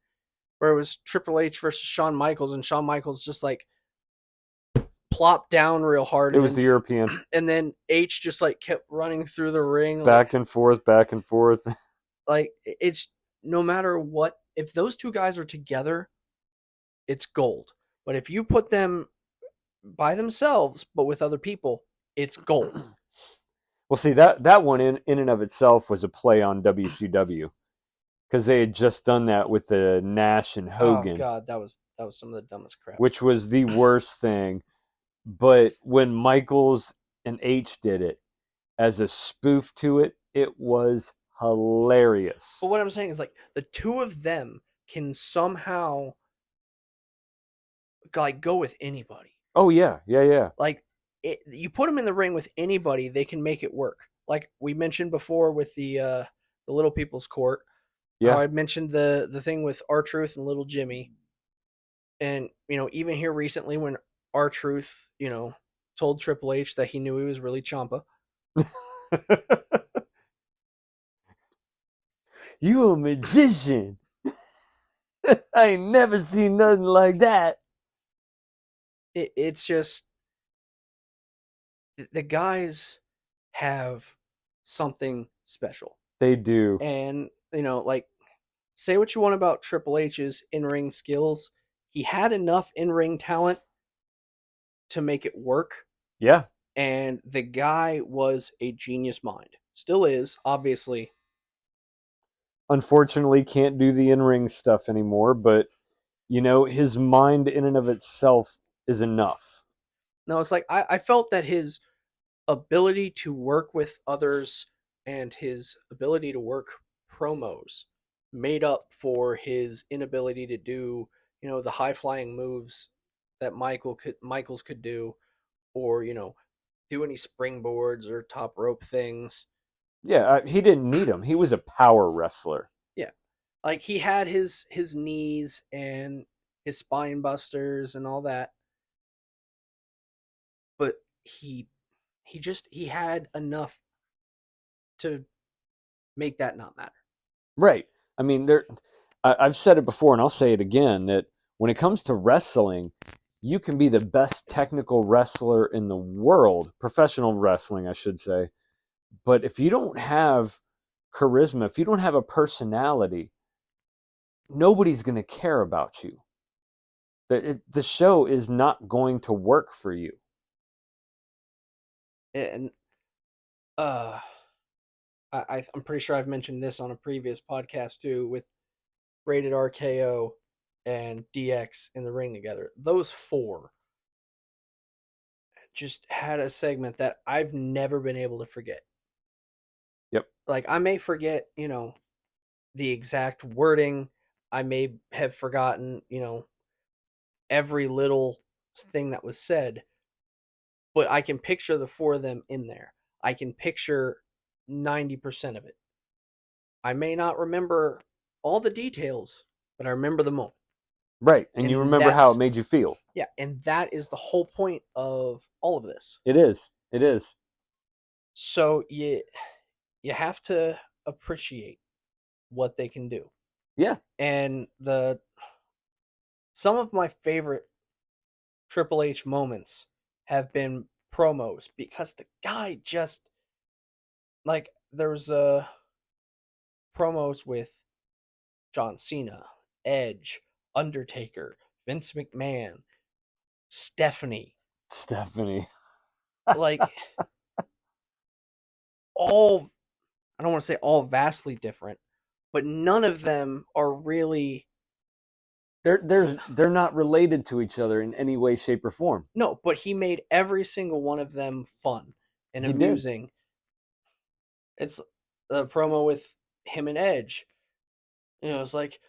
where it was Triple H versus Shawn Michaels, and Shawn Michaels just like plopped down real hard. It was the European. And then H just like kept running through the ring. Back and forth, back and forth. Like, it's no matter what, if those two guys are together, it's gold. But if you put them by themselves, but with other people, it's gold. Well, see, that one in and of itself was a play on WCW. Because they had just done that with the Nash and Hogan. Oh God, that was some of the dumbest crap. Which was the worst thing. But when Michaels and H did it as a spoof to it, it was hilarious. But what I'm saying is, like, the two of them can somehow like go with anybody. Oh yeah. Like, you put them in the ring with anybody, they can make it work. Like we mentioned before with the Little People's Court. Yeah. I mentioned the thing with R-Truth and Little Jimmy. And, even here recently when R-Truth, told Triple H that he knew he was really Ciampa. You a magician. I ain't never seen nothing like that. It's just, the guys have something special. They do. And, like, say what you want about Triple H's in-ring skills. He had enough in-ring talent to make it work. Yeah. And the guy was a genius mind. Still is, obviously. Unfortunately, can't do the in-ring stuff anymore, but, his mind in and of itself is enough. No, it's like, I felt that his ability to work with others and his ability to work promos made up for his inability to do, the high-flying moves that Michaels could do, or, do any springboards or top rope things. Yeah, he didn't need him. He was a power wrestler. Yeah. Like, he had his knees and his spine busters and all that. But he had enough to make that not matter. Right. I mean, I've said it before and I'll say it again, that when it comes to wrestling, you can be the best technical wrestler in the world, professional wrestling, I should say. But if you don't have charisma, if you don't have a personality, nobody's going to care about you. The show is not going to work for you. And I'm pretty sure I've mentioned this on a previous podcast too, with Rated RKO and DX in the ring together. Those four just had a segment that I've never been able to forget. Yep. Like, I may forget, the exact wording. I may have forgotten, every little thing that was said, but I can picture the four of them in there. I can picture 90% of it. I may not remember all the details, but I remember the moment. Right, and you remember how it made you feel. Yeah, and that is the whole point of all of this. It is. So you have to appreciate what they can do. Yeah. And some of my favorite Triple H moments have been promos, because the guy just, like, there's promos with John Cena, Edge, Undertaker, Vince McMahon, Stephanie. Stephanie. Like, all, I don't want to say all vastly different, but none of them are really. They're not related to each other in any way, shape, or form. No, but he made every single one of them fun and He did. amusing. It's the promo with him and Edge. It's like,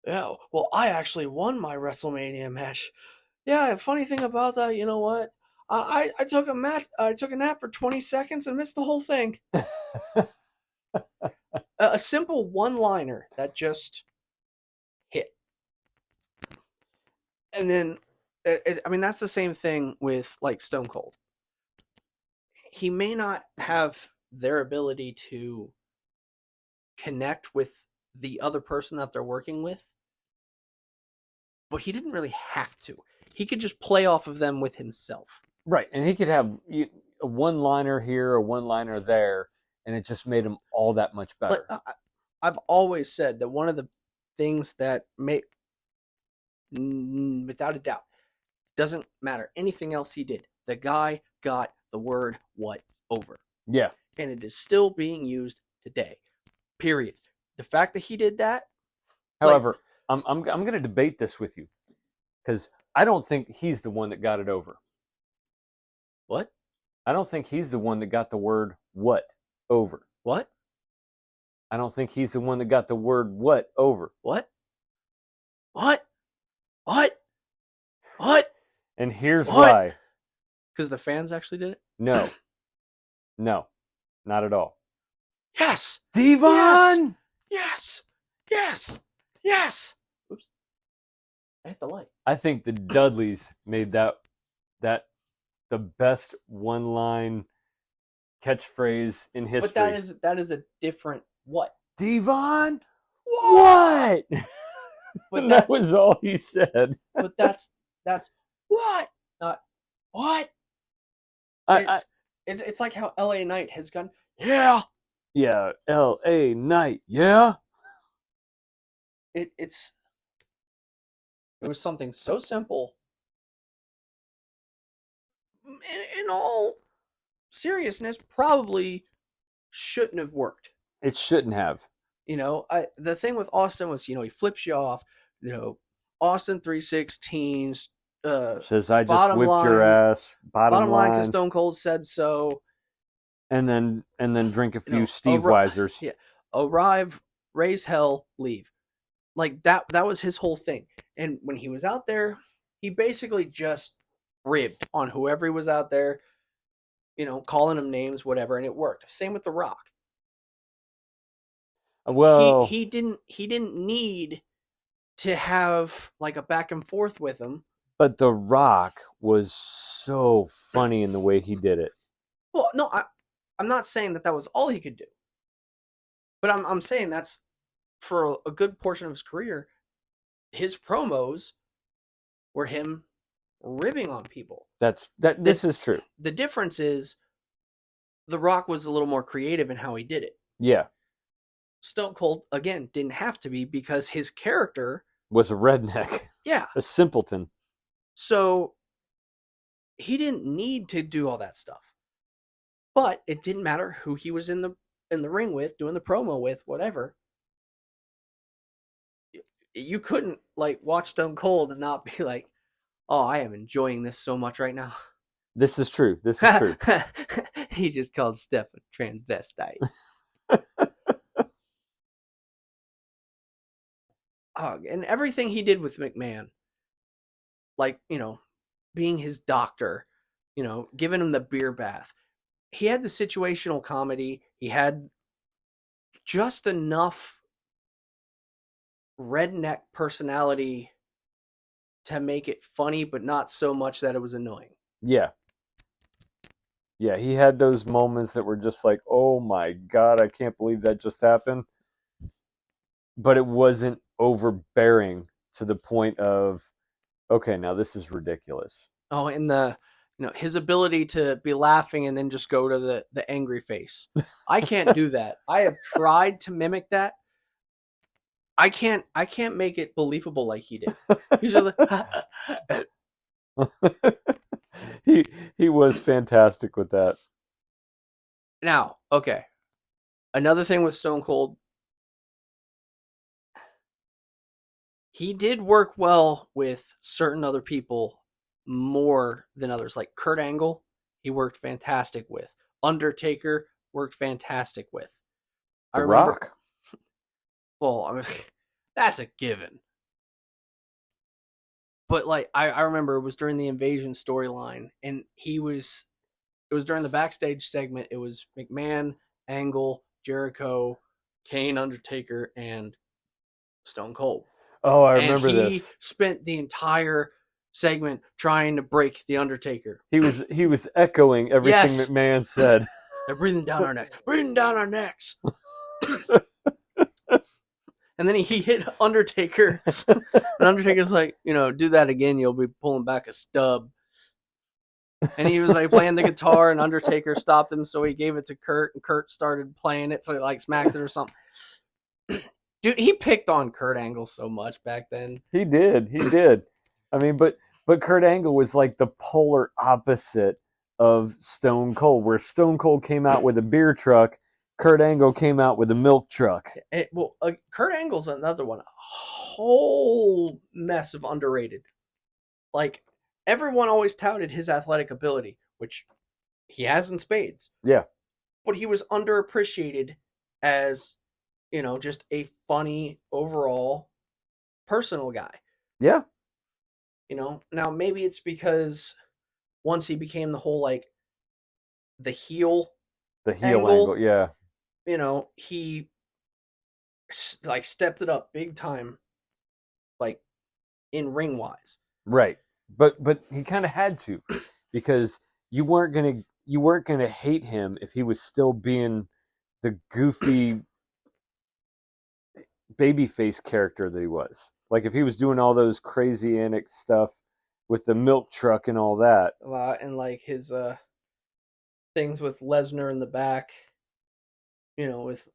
yeah, well, I actually won my WrestleMania match. Yeah, funny thing about that, you know what? I took I took a nap for 20 seconds and missed the whole thing. A simple one-liner that just hit. And then, I mean, that's the same thing with like Stone Cold. He may not have their ability to connect with the other person that they're working with, but he didn't really have to. He could just play off of them with himself. Right, and he could have a one-liner here, a one-liner there, and it just made him all that much better. I've always said that one of the things that without a doubt, doesn't matter anything else he did, the guy got the word "what" over. Yeah, and it is still being used today. Period. The fact that he did that. However, I'm going to debate this with you because I don't think he's the one that got it over. What? I don't think he's the one that got the word "what" over. What? I don't think he's the one that got the word "what" over. What? What? What? What? And here's why. Because the fans actually did it? No. No. Not at all. Yes! Devon! Yes! Yes! Yes! Oops. I hit the light. I think the Dudleys made that the best one-line catchphrase in history. But that is a different what? Devon? What? But that was all he said. But that's what? Not what? It's like how LA Knight has gone, yeah. Yeah, LA Knight, yeah. It was something so simple. In all seriousness, probably shouldn't have worked. It shouldn't have. The thing with Austin was, he flips you off. Austin 316 says I just whipped your ass. Bottom line, because Stone Cold said so. And then drink a few Steve Weisers. Yeah, arrive, raise hell, leave. Like that was his whole thing. And when he was out there, he basically just ribbed on whoever he was out there, calling them names, whatever, and it worked. Same with The Rock. Well, he didn't need to have like a back and forth with him. But The Rock was so funny in the way he did it. Well, no, I'm not saying that was all he could do. But I'm saying that's for a good portion of his career, his promos were him ribbing on people. This is true. The difference is The Rock was a little more creative in how he did it. Yeah. Stone Cold, again, didn't have to be because his character was a redneck. Yeah. A simpleton. So he didn't need to do all that stuff. But it didn't matter who he was in the ring with, doing the promo with, whatever. You couldn't watch Stone Cold and not be like, "Oh, I am enjoying this so much right now." This is true. This is true. He just called Steph a transvestite. And everything he did with McMahon, being his doctor, giving him the beer bath. He had the situational comedy. He had just enough redneck personality to make it funny, but not so much that it was annoying. Yeah. Yeah, he had those moments that were just like, oh my God, I can't believe that just happened. But it wasn't overbearing to the point of, okay, now this is ridiculous. Oh, and his ability to be laughing and then just go to the angry face. I can't do that. I have tried to mimic that. I can't make it believable like he did. He's just like, he he was fantastic with that. Now, okay. Another thing with Stone Cold, he did work well with certain other people more than others. Like Kurt Angle, he worked fantastic with. Undertaker worked fantastic with. I The remember, Rock. well, I mean, that's a given. But like I remember it was during the Invasion storyline, and it was during the backstage segment. It was McMahon, Angle, Jericho, Kane, Undertaker, and Stone Cold. Oh, I And remember he this. spent the entire segment trying to break the Undertaker. He was echoing everything Yes, McMahon said. they're breathing down our necks, breathing down our necks. And then he hit Undertaker, and Undertaker's like, do that again, you'll be pulling back a stub. And he was like playing the guitar, and Undertaker stopped him, so he gave it to Kurt, and Kurt started playing it, so he like smacked it or something. Dude, he picked on Kurt Angle so much back then. He did. He did. I mean, but Kurt Angle was like the polar opposite of Stone Cold, where Stone Cold came out with a beer truck, Kurt Angle came out with a milk truck. Kurt Angle's another one. A whole mess of underrated. Like, everyone always touted his athletic ability, which he has in spades. Yeah. But he was underappreciated as, just a funny overall personal guy. Yeah. Now maybe it's because once he became the whole like the heel angle, yeah. He like stepped it up big time, like in ring wise. Right. But he kind of had to, because you weren't gonna hate him if he was still being the goofy babyface character that he was. Like if he was doing all those crazy antic stuff with the milk truck and all that. And like his things with Lesnar in the back, with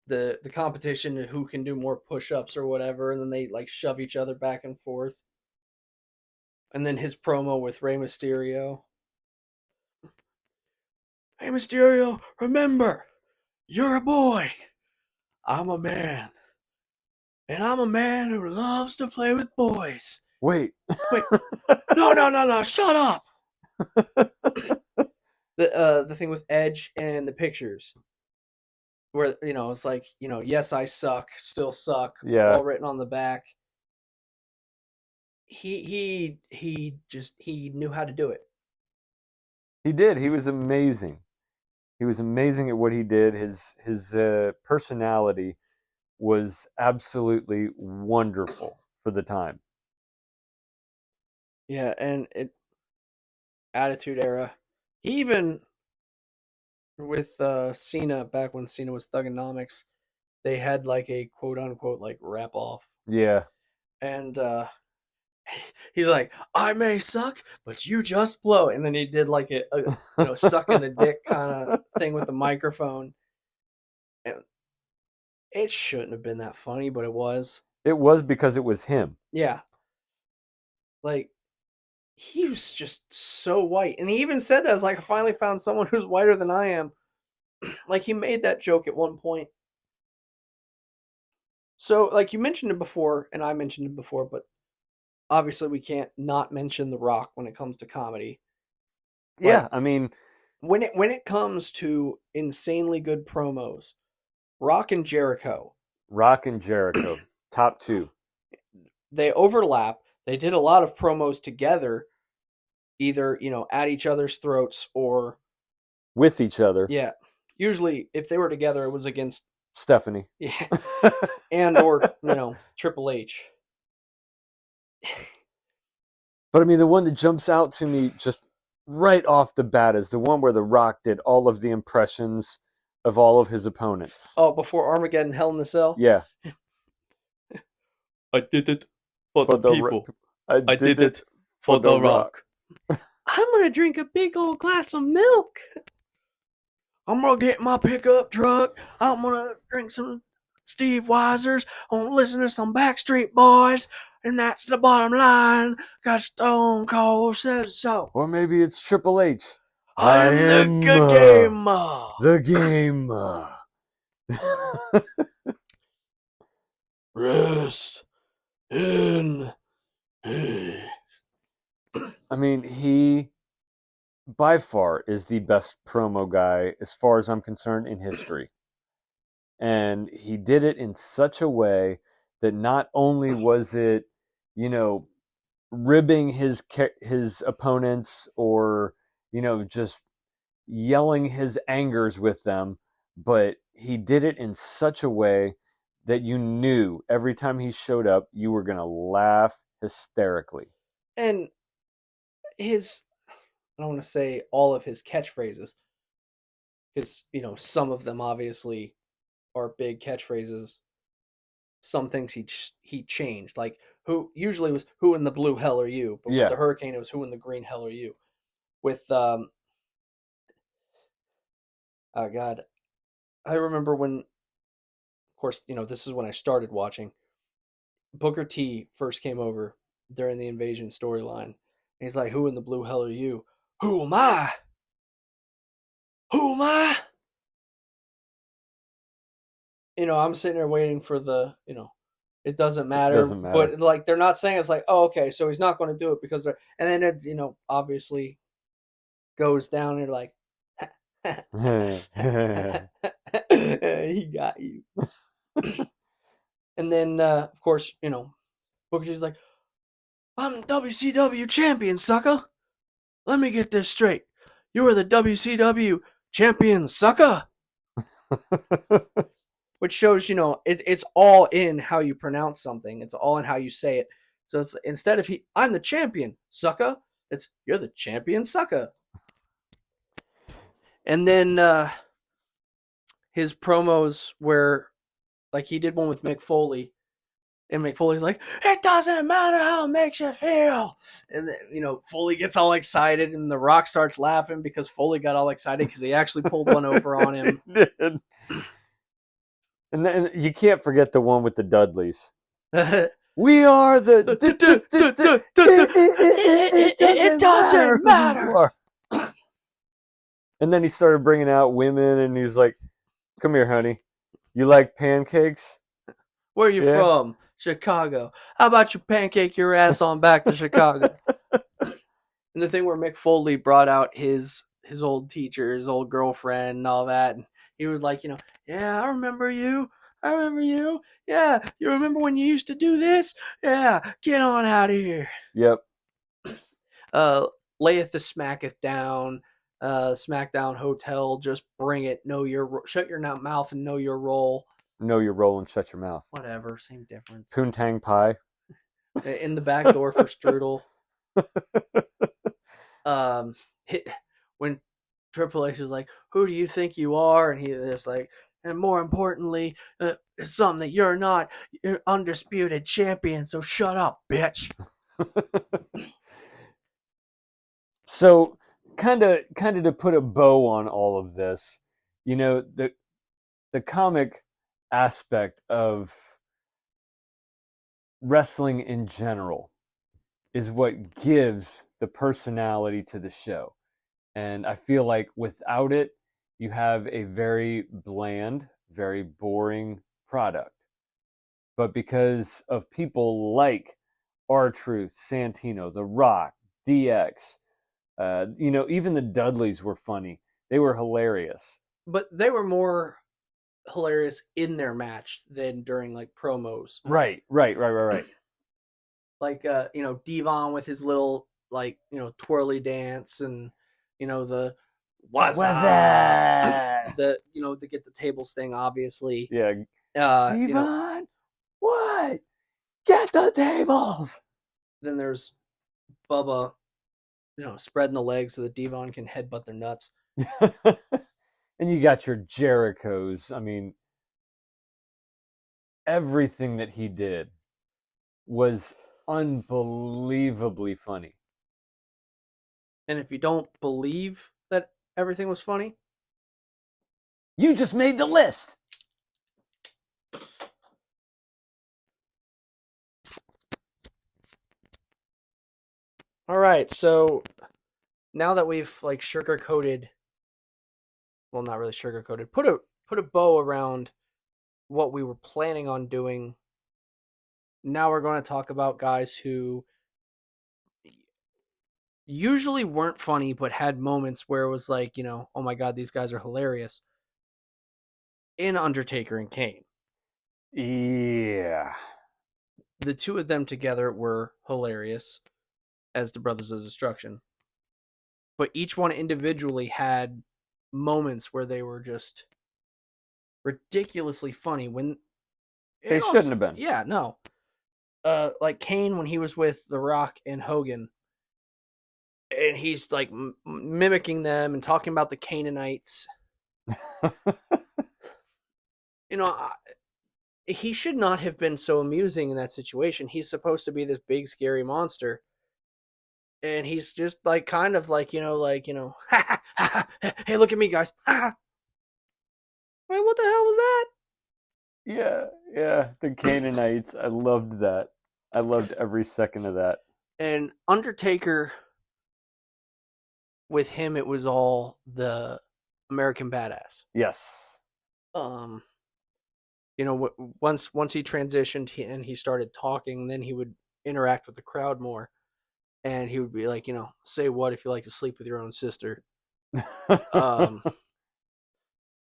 the competition and who can do more push-ups or whatever, and then they like shove each other back and forth. And then his promo with Rey Mysterio. Hey Mysterio, remember, you're a boy. I'm a man. And I'm a man who loves to play with boys. Wait. No, shut up. The thing with Edge and the pictures, where it's like, yes I suck, still suck, Yeah. all written on the back. He knew how to do it. He did. He was amazing. He was amazing at what he did. His personality was absolutely wonderful for the time. Yeah, and Attitude Era. He even with Cena, back when Cena was Thugonomics, they had like a quote unquote like rap off. Yeah. And he's like, I may suck, but you just blow. And then he did like a sucking a dick kind of thing with the microphone. And it shouldn't have been that funny, but it was. It was, because it was him. Yeah. Like, he was just so white. And he even said that, I was like, I finally found someone who's whiter than I am. Like, he made that joke at one point. So, like, you mentioned it before, and I mentioned it before, but obviously we can't not mention The Rock when it comes to comedy. But yeah, I mean, when it comes to insanely good promos, Rock and Jericho, top two. they overlap. They did a lot of promos together, either at each other's throats or with each other. Yeah, usually if they were together, it was against Stephanie. Yeah, and or Triple H. But I mean, the one that jumps out to me just right off the bat is the one where The Rock did all of the impressions of all of his opponents. Oh, before Armageddon, Hell in the Cell? Yeah. I did it for the people. I did it for The Rock. I'm going to drink a big old glass of milk. I'm going to get my pickup truck. I'm going to drink some Steve Weisers on listen to some Backstreet Boys, and that's the bottom line. Cause Stone Cold says so. Or maybe it's Triple H. I am the good game. The game. Rest in peace. I mean, he by far is the best promo guy, as far as I'm concerned, in history. And he did it in such a way that not only was it, ribbing his opponents, or just yelling his angers with them, but he did it in such a way that you knew every time he showed up, you were going to laugh hysterically. And his, I don't want to say all of his catchphrases, because, some of them obviously are big catchphrases. Some things he changed, like who usually was who in the blue hell are you, but with the Hurricane it was who in the green hell are you. With oh god, I remember when, of course, this is when I started watching. Booker T first came over during the Invasion storyline, and he's like, "Who in the blue hell are you?" "Who am I? Who am I?" I'm sitting there waiting for the, it doesn't matter. But like they're not saying, it's like, oh, okay, so he's not going to do it because they're, and then it, obviously goes down and you're like, he got you. And then of course, Booker T's like, "I'm WCW champion, sucker. Let me get this straight. You are the WCW champion, sucker." Which shows, it's all in how you pronounce something. It's all in how you say it. So it's, instead of "I'm the champion, sucker," it's "You're the champion, sucker." And then his promos where, like, he did one with Mick Foley, and Mick Foley's like, "It doesn't matter how it makes you feel." And then, Foley gets all excited, and The Rock starts laughing because Foley got all excited because he actually pulled one over on him. Did. And then you can't forget the one with the Dudleys. We are the... It doesn't matter. And then he started bringing out women, and he was like, "Come here, honey. You like pancakes? Where are you from? Chicago. How about you pancake your ass on back to Chicago?" And the thing where Mick Foley brought out his old teacher, his old girlfriend, and all that, and he was like, "Yeah, I remember you. I remember you. Yeah, you remember when you used to do this? Yeah, get on out of here." Yep. Layeth the smacketh down. SmackDown Hotel, just bring it. Shut your mouth and know your role. Know your role and shut your mouth. Whatever, same difference. Poontang pie. In the back door for Strudel. When Triple H is like, "Who do you think you are?" And he's like, "And more importantly, it's something that you're not. You're undisputed champion, so shut up, bitch." So, kind of to put a bow on all of this, the comic aspect of wrestling in general is what gives the personality to the show. And I feel like without it, you have a very bland, very boring product. But because of people like R-Truth, Santino, The Rock, DX, even the Dudleys were funny. They were hilarious. But they were more hilarious in their match than during, like, promos. Right. Like, Devon with his little, like, twirly dance, and, the what's up? The, to get the tables thing, obviously. Yeah. Devon, what? Get the tables! Then there's Bubba, spreading the legs so that Devon can headbutt their nuts. And you got your Jerichos. I mean, everything that he did was unbelievably funny. And if you don't believe that everything was funny, you just made the list. All right, so now that we've like sugar coated, well, not really sugar coated, put a bow around what we were planning on doing. Now we're going to talk about guys who usually weren't funny, but had moments where it was like, oh my god, these guys are hilarious. In Undertaker and Kane, Yeah. the two of them together were hilarious as the Brothers of Destruction, but each one individually had moments where they were just ridiculously funny. When They it shouldn't also, have been. yeah, no, like Kane when he was with The Rock and Hogan, and he's like mimicking them and talking about the Canaanites. You know, he should not have been so amusing in that situation. He's supposed to be this big scary monster, and he's just like kind of like hey, look at me, guys. Like, what the hell was that? Yeah, yeah. The Canaanites. I loved that. I loved every second of that. And Undertaker, with him, it was all the American Badass. Yes. Um, once he transitioned and he started talking, then he would interact with the crowd more, and he would be like, say what if you like to sleep with your own sister. Um,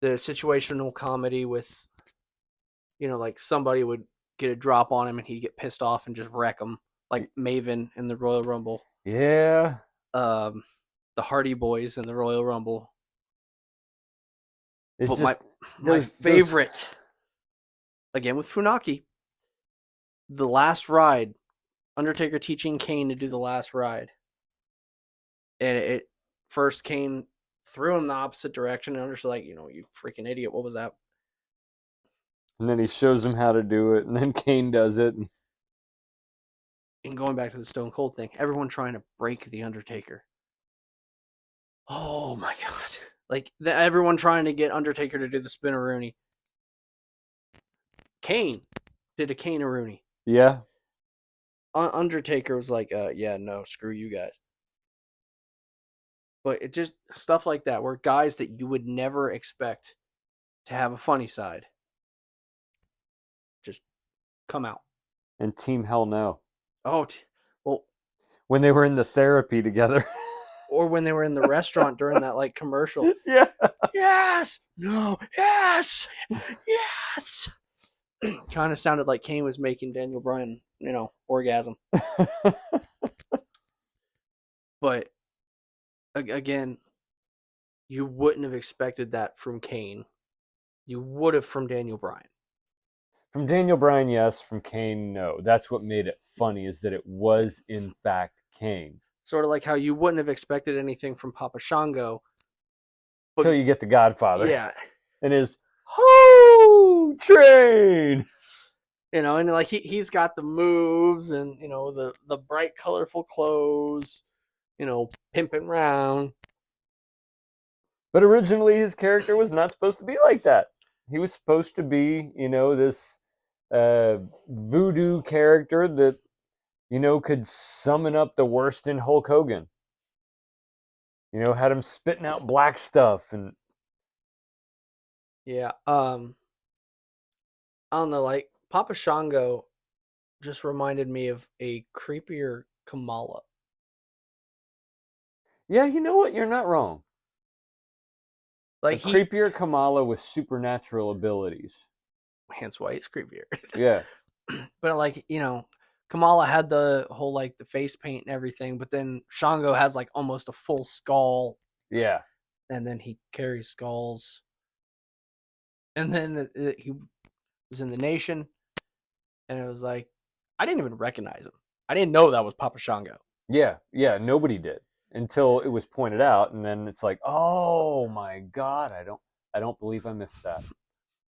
the situational comedy with, like somebody would get a drop on him and he'd get pissed off and just wreck him, like Maven in the Royal Rumble. Yeah. Um, the Hardy Boys in the Royal Rumble. It's But just my those. favorite, again with Funaki, the last ride, Undertaker teaching Kane to do the last ride, and it first Kane threw him the opposite direction, and Undertaker's like, you freaking idiot, what was that? And then he shows him how to do it, and then Kane does it. And going back to the Stone Cold thing, everyone trying to break the Undertaker. Oh my god! Like everyone trying to get Undertaker to do the spinneroonie. Kane did a Kane-a-rooney. Yeah. Undertaker was like, yeah, no, screw you guys. But it just stuff like that, where guys that you would never expect to have a funny side just come out. And Team Hell No. Oh, well, When they were in the therapy together. or when they were in the restaurant during that like commercial. Yeah. Yes, no, yes, yes. Kind of sounded like Kane was making Daniel Bryan, orgasm. But again, you wouldn't have expected that from Kane. You would have from Daniel Bryan. From Daniel Bryan, yes. From Kane, no. That's what made it funny, is that it was, in fact, Kane. Sort of like how you wouldn't have expected anything from Papa Shango. So you get the Godfather. Yeah. And his Ho Train. And like he's got the moves and the bright colorful clothes, pimping round. But originally his character was not supposed to be like that. He was supposed to be, this voodoo character that, could summon up the worst in Hulk Hogan. Had him spitting out black stuff and Yeah. I don't know, like Papa Shango just reminded me of a creepier Kamala. yeah, you know what? You're not wrong. A Like creepier Kamala with supernatural abilities. hence why he's creepier. Yeah. But like, Kamala had the whole like the face paint and everything, but then Shango has like almost a full skull. Yeah. And then he carries skulls. And then he was in the Nation, and it was like I didn't even recognize him. I didn't know that was Papa Shango. Yeah. Yeah. Nobody did until it was pointed out, and then it's like, oh my god, I don't believe I missed that.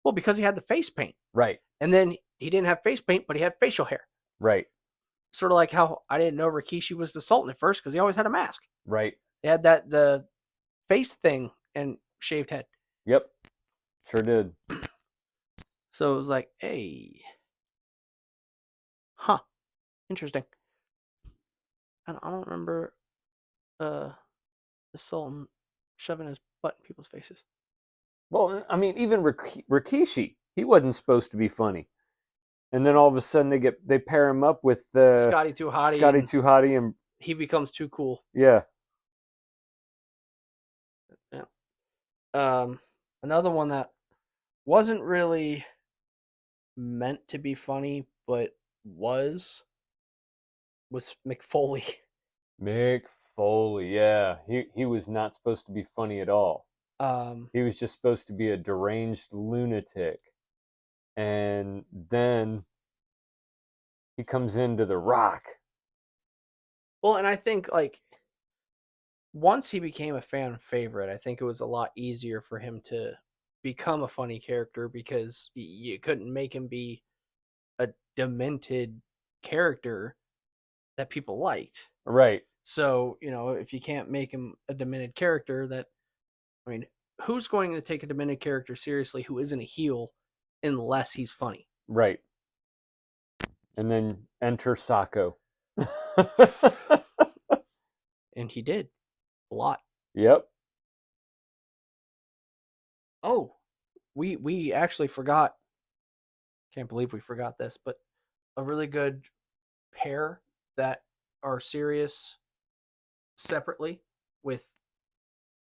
Well, because he had the face paint. Right. And then he didn't have face paint, but he had facial hair. Right. Sort of like how I didn't know Rikishi was the Sultan at first because he always had a mask. Right. They had the face thing and shaved head. Yep. Sure did. So it was like, hey, huh, interesting. I don't remember the Sultan shoving his butt in people's faces. Well, I mean, even Rikishi, he wasn't supposed to be funny, and then all of a sudden they pair him up with Scotty Too Hottie, Scotty and Too Hottie, and he becomes too cool. yeah, Yeah. Another one that wasn't really meant to be funny, but was McFoley. Mick Foley, yeah, he was not supposed to be funny at all. He was just supposed to be a deranged lunatic, and then he comes into The Rock. Well, and I think like once he became a fan favorite, I think it was a lot easier for him to become a funny character because you couldn't make him be a demented character that people liked. Right. So, if you can't make him a demented character I mean, who's going to take a demented character seriously who isn't a heel unless he's funny? Right. And then enter Sacco. And he did a lot. Yep. Oh, we actually forgot. Can't believe we forgot this, but a really good pair that are serious separately with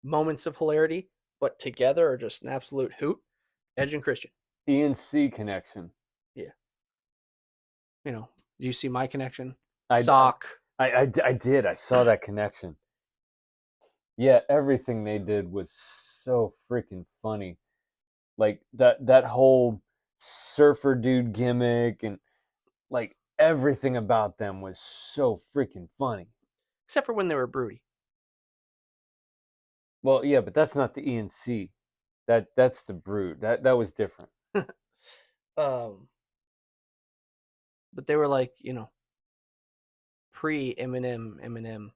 moments of hilarity, but together are just an absolute hoot. Edge and Christian. ENC connection. Yeah. Do you see my connection? I did. I saw that connection. Yeah, everything they did was so freaking funny. Like that whole surfer dude gimmick and like everything about them was so freaking funny. Except for when they were broody. Well, yeah, but that's not the ENC. That's the Brood. That was different. But they were like, pre Eminem.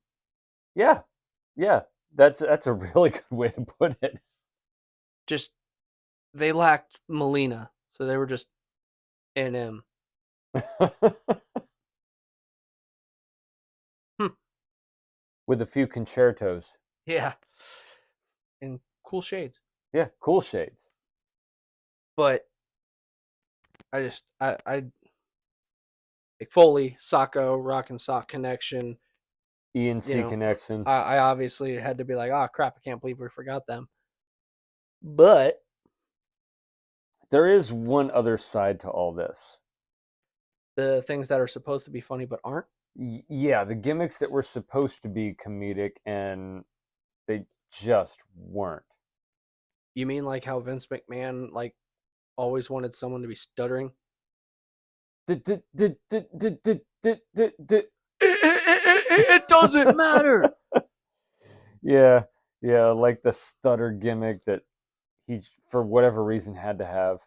Yeah. Yeah. That's a really good way to put it. Just they lacked Melina, so they were just NM. With a few concertos. Yeah. And cool shades. Yeah, cool shades. But I McFoley, Sacco, Rock and Sock connection. ENC connection. I obviously had to be like, oh crap, I can't believe we forgot them. But there is one other side to all this. The things that are supposed to be funny but aren't? Yeah, the gimmicks that were supposed to be comedic and they just weren't. You mean like how Vince McMahon always wanted someone to be stuttering? It doesn't matter. Yeah, like the stutter gimmick that he, for whatever reason, had to have.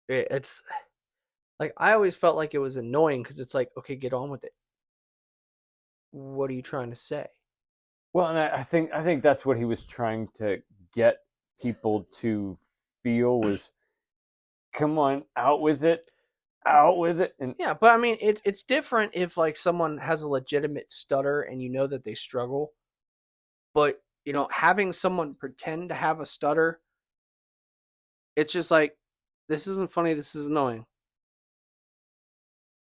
It's like I always felt like it was annoying because it's like, okay, get on with it. What are you trying to say? Well, and I think that's what he was trying to get people to feel was, come on, out with it. And yeah, but I mean, it's different if someone has a legitimate stutter and you know that they struggle, but having someone pretend to have a stutter, it's just like, this isn't funny. This is annoying.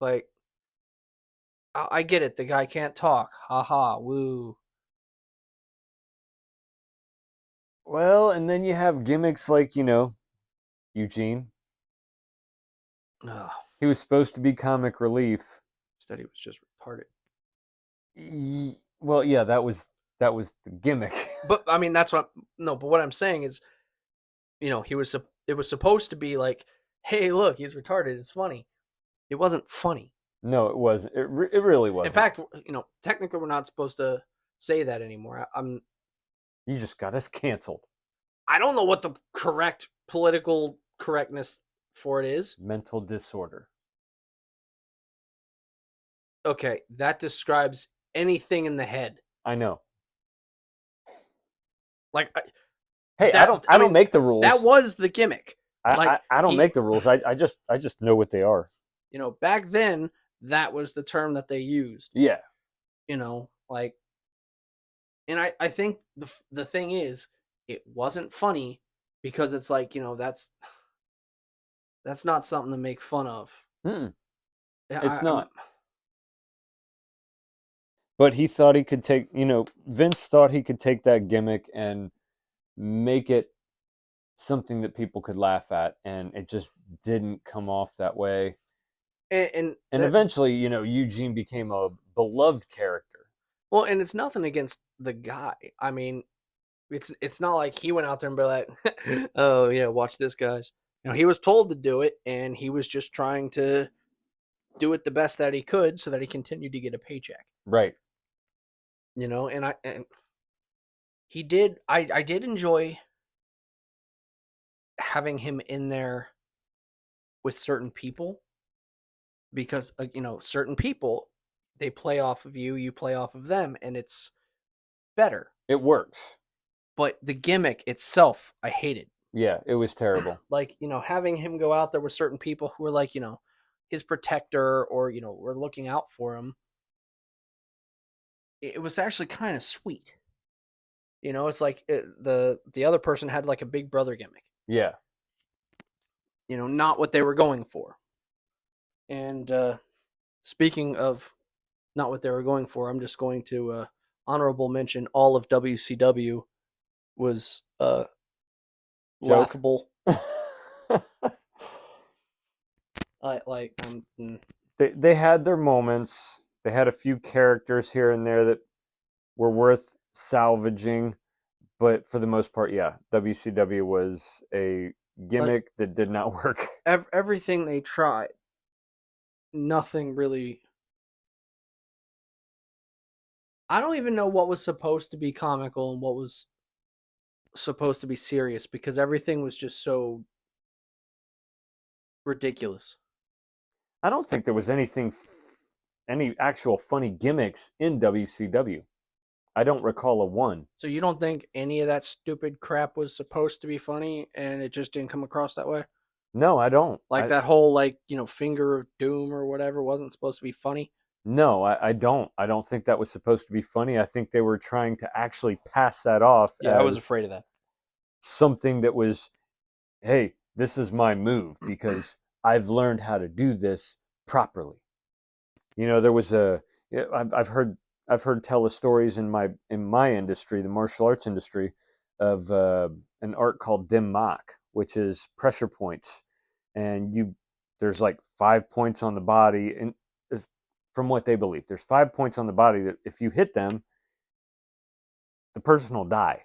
Like, I get it. The guy can't talk. Ha ha. Woo. Well, and then you have gimmicks like Eugene. Oh. He was supposed to be comic relief. Instead, he was just retarded. Well, yeah, that was the gimmick. But I mean, that's what. But what I'm saying is, it was supposed to be like, hey, look, he's retarded. It's funny. It wasn't funny. No, it wasn't. It really wasn't. In fact, technically, we're not supposed to say that anymore. You just got us canceled. I don't know what the correct political correctness for it is. Mental disorder. Okay, that describes anything in the head. I know. Hey, I don't make the rules. That was the gimmick. I don't make the rules. I just know what they are. Back then that was the term that they used. Yeah. Like, and I think the thing is, it wasn't funny because it's like, that's not something to make fun of. Mm-mm. It's I, I'm not. But he thought he could take, Vince thought he could take that gimmick and make it something that people could laugh at, and it just didn't come off that way. and And that eventually, Eugene became a beloved character. well, and it's nothing against the guy. I mean, it's not like he went out there and be like, oh yeah, watch this, guys. He was told to do it, and he was just trying to do it the best that he could so that he continued to get a paycheck. Right. And he did. I did enjoy having him in there with certain people because certain people, they play off of you, you play off of them, and it's better. It works. But the gimmick itself, I hated. Yeah, it was terrible. Like, having him go out there with certain people who were like, his protector, or, were looking out for him. It was actually kind of sweet. It's like the other person had like a big brother gimmick. Yeah. Not what they were going for. And speaking of not what they were going for, I'm just going to honorable mention all of WCW was laughable. They had their moments. They had a few characters here and there that were worth salvaging, but for the most part, yeah, WCW was a gimmick that did not work. Everything they tried, nothing really. I don't even know what was supposed to be comical and what was supposed to be serious, because everything was just so ridiculous. I don't think there was any actual funny gimmicks in WCW. I don't recall a one. So you don't think any of that stupid crap was supposed to be funny, and it just didn't come across that way? No, I don't. Like that whole finger of doom or whatever wasn't supposed to be funny? No, I don't. I don't think that was supposed to be funny. I think they were trying to actually pass that off Yeah, I was afraid of that. Something that was, hey, this is my move because I've learned how to do this properly. There was I've heard tell of stories in my industry, the martial arts industry, of an art called dim mak, which is pressure points, and there's like 5 points on the body, and from what they believe, there's 5 points on the body that if you hit them, the person will die.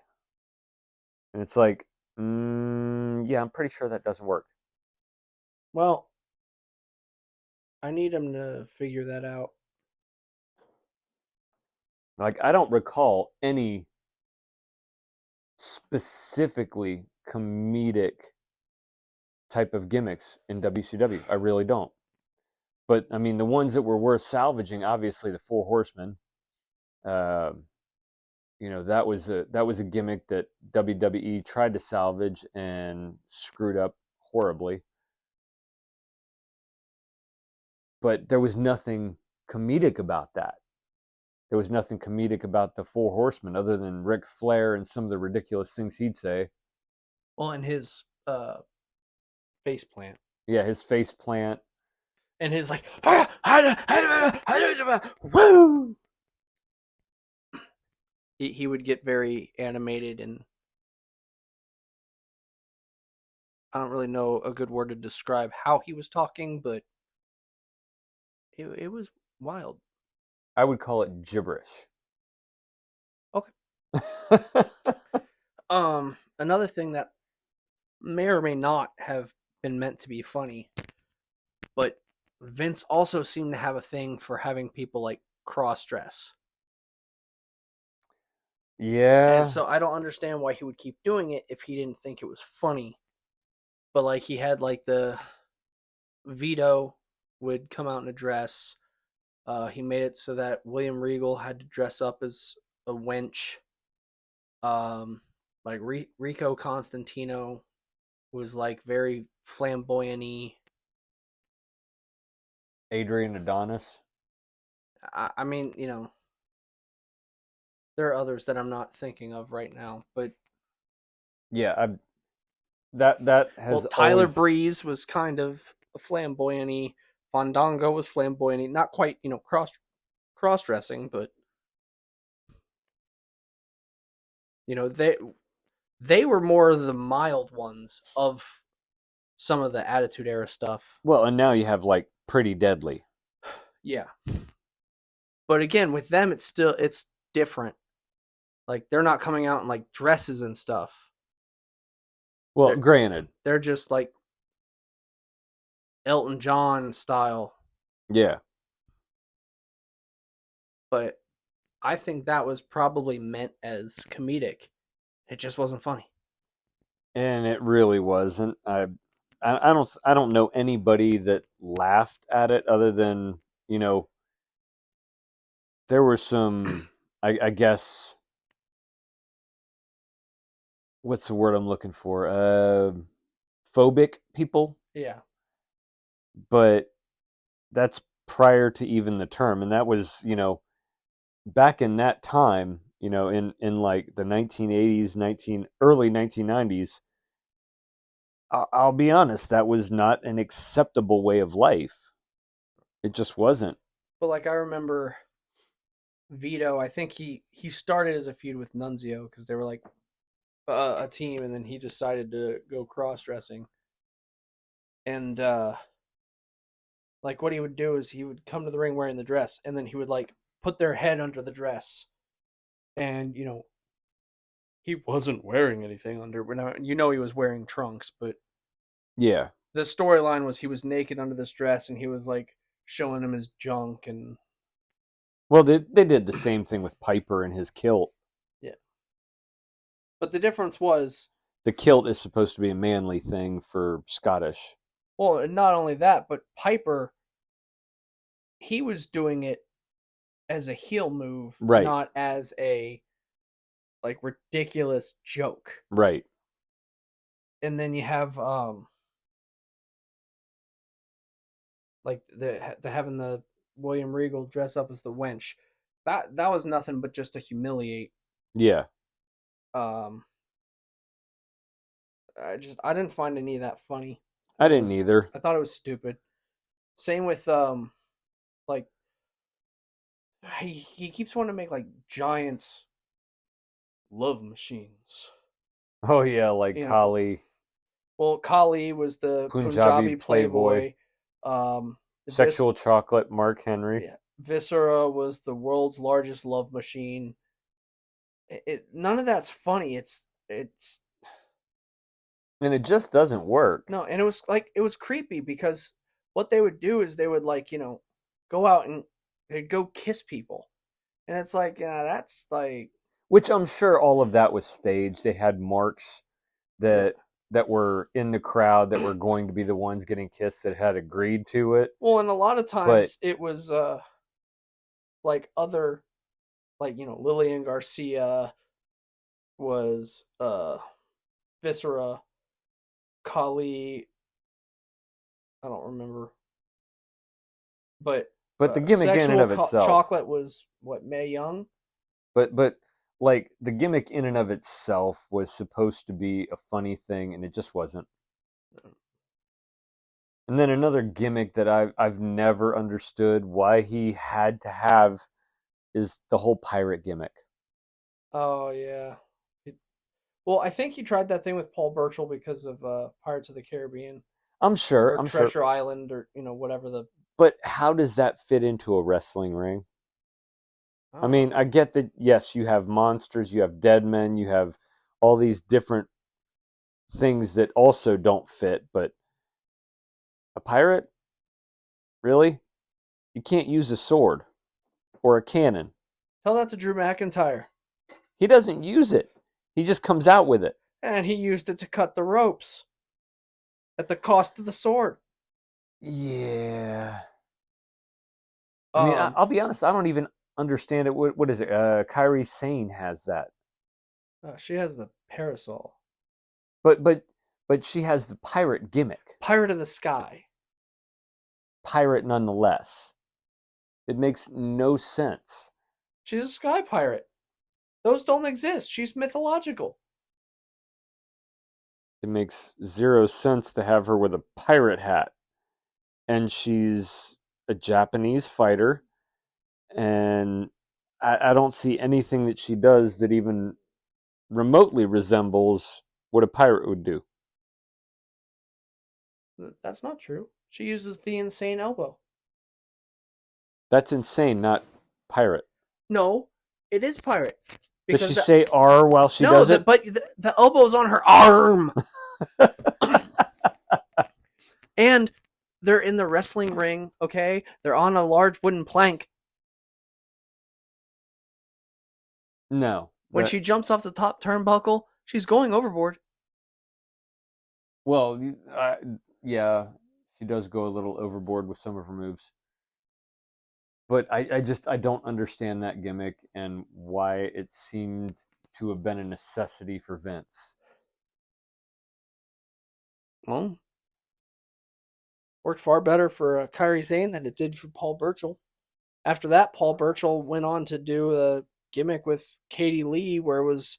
And it's like, yeah, I'm pretty sure that doesn't work. Well, I need him to figure that out. Like, I don't recall any specifically comedic type of gimmicks in WCW. I really don't. But I mean, the ones that were worth salvaging, obviously, the Four Horsemen. Uh, that was a gimmick that WWE tried to salvage and screwed up horribly. But there was nothing comedic about that. There was nothing comedic about the Four Horsemen other than Ric Flair and some of the ridiculous things he'd say. Well, and his face plant. Yeah, his face plant. And his woo! He would get very animated, and I don't really know a good word to describe how he was talking, but it was wild. I would call it gibberish. Okay. Another thing that may or may not have been meant to be funny, but Vince also seemed to have a thing for having people like cross dress. Yeah. And so I don't understand why he would keep doing it if he didn't think it was funny. But like, he had like the Vito would come out in a dress. He made it so that William Regal had to dress up as a wench. Like Rico Constantino was like very flamboyant-y. Adrian Adonis. I mean, there are others that I'm not thinking of right now, but Yeah, that well, has Tyler always. Breeze was kind of flamboyant. Fandango was flamboyant. Not quite, cross dressing, but they were more of the mild ones of some of the Attitude Era stuff. Well, and now you have like Pretty Deadly. Yeah, but again, with them, it's different. Like they're not coming out in like dresses and stuff. Well, They're granted, they're just like Elton John style, yeah, but I think that was probably meant as comedic. It just wasn't funny. and it really wasn't. I don't know anybody that laughed at it other than you know there were some I guess what's the word I'm looking for phobic people, Yeah. but that's prior to even the term, and that was back in that time, in like the 1980s, 19 early 1990s. I'll be honest, that was not an acceptable way of life. It just wasn't. But like I remember Vito, I think he started as a feud with Nunzio because they were like a team, and then he decided to go cross dressing. And like what he would do is he would come to the ring wearing the dress, and then he would like put their head under the dress, and he wasn't wearing anything under. He was wearing trunks, but Yeah. the storyline was he was naked under this dress, and he was like showing him his junk, and Well, they did the same thing with Piper and his kilt. yeah. But the difference was, The kilt is supposed to be a manly thing for Scottish. well, and not only that, but Piper, he was doing it as a heel move, Right. not as a like ridiculous joke. Right. And then you have like the having the William Regal dress up as the wench. That was nothing but just to humiliate. Yeah. Um I didn't find any of that funny. I didn't either. I thought it was stupid. Same with like he keeps wanting to make like giants love machines. Oh yeah, like You know, Kali, well, Kali was the Punjabi Punjabi Playboy, playboy. Um, Vis- sexual chocolate, Mark Henry. yeah, Viscera was the world's largest love machine. None of that's funny. It's And it just doesn't work. no, and it was creepy because what they would do is they would like go out and they'd go kiss people, and it's like that's like Which I'm sure all of that was staged. They had marks yeah. that were in the crowd that were going to be the ones getting kissed that had agreed to it. Well, and a lot of But times it was like other like Lillian Garcia was Viscera, Kali, I don't remember, but the gimmick in and sexual of itself. chocolate was what, Mae Young. But like the gimmick in and of itself was supposed to be a funny thing, and it just wasn't. And then another gimmick that I've never understood why he had to have is the whole pirate gimmick. Oh yeah. Well, I think he tried that thing with Paul Burchill because of Pirates of the Caribbean or I'm sure. Treasure Island or whatever the. But how does that fit into a wrestling ring? I I don't mean, know. I get that, yes, you have monsters, you have dead men, you have all these different things that also don't fit, but a pirate? Really? You can't use a sword or a cannon. Tell that to Drew McIntyre, He doesn't use it, he just comes out with it. and he used it to cut the ropes at the cost of the sword. Yeah. I mean, Um, I'll be honest, I don't even understand it. What is it? Kairi Sane has that. she has the parasol. But she has the pirate gimmick. Pirate of the Sky. pirate nonetheless. It makes no sense. She's a sky pirate. Those don't exist. She's mythological. It makes zero sense to have her with a pirate hat. And she's a Japanese fighter. And I don't see anything that she does that even remotely resembles what a pirate would do. That's not true. She uses the insane elbow. That's insane, not pirate. No, it is pirate Does she because say R while she no, does it? but the elbow's on her arm, and they're in the wrestling ring. Okay, they're on a large wooden plank. No. When she jumps off the top turnbuckle, she's going overboard. Well, yeah, she does go a little overboard with some of her moves. But I don't understand that gimmick and why it seemed to have been a necessity for Vince. Well, worked far better for Kairi Sane than it did for Paul Burchill. After that, Paul Burchill went on to do a gimmick with Katie Lee where it was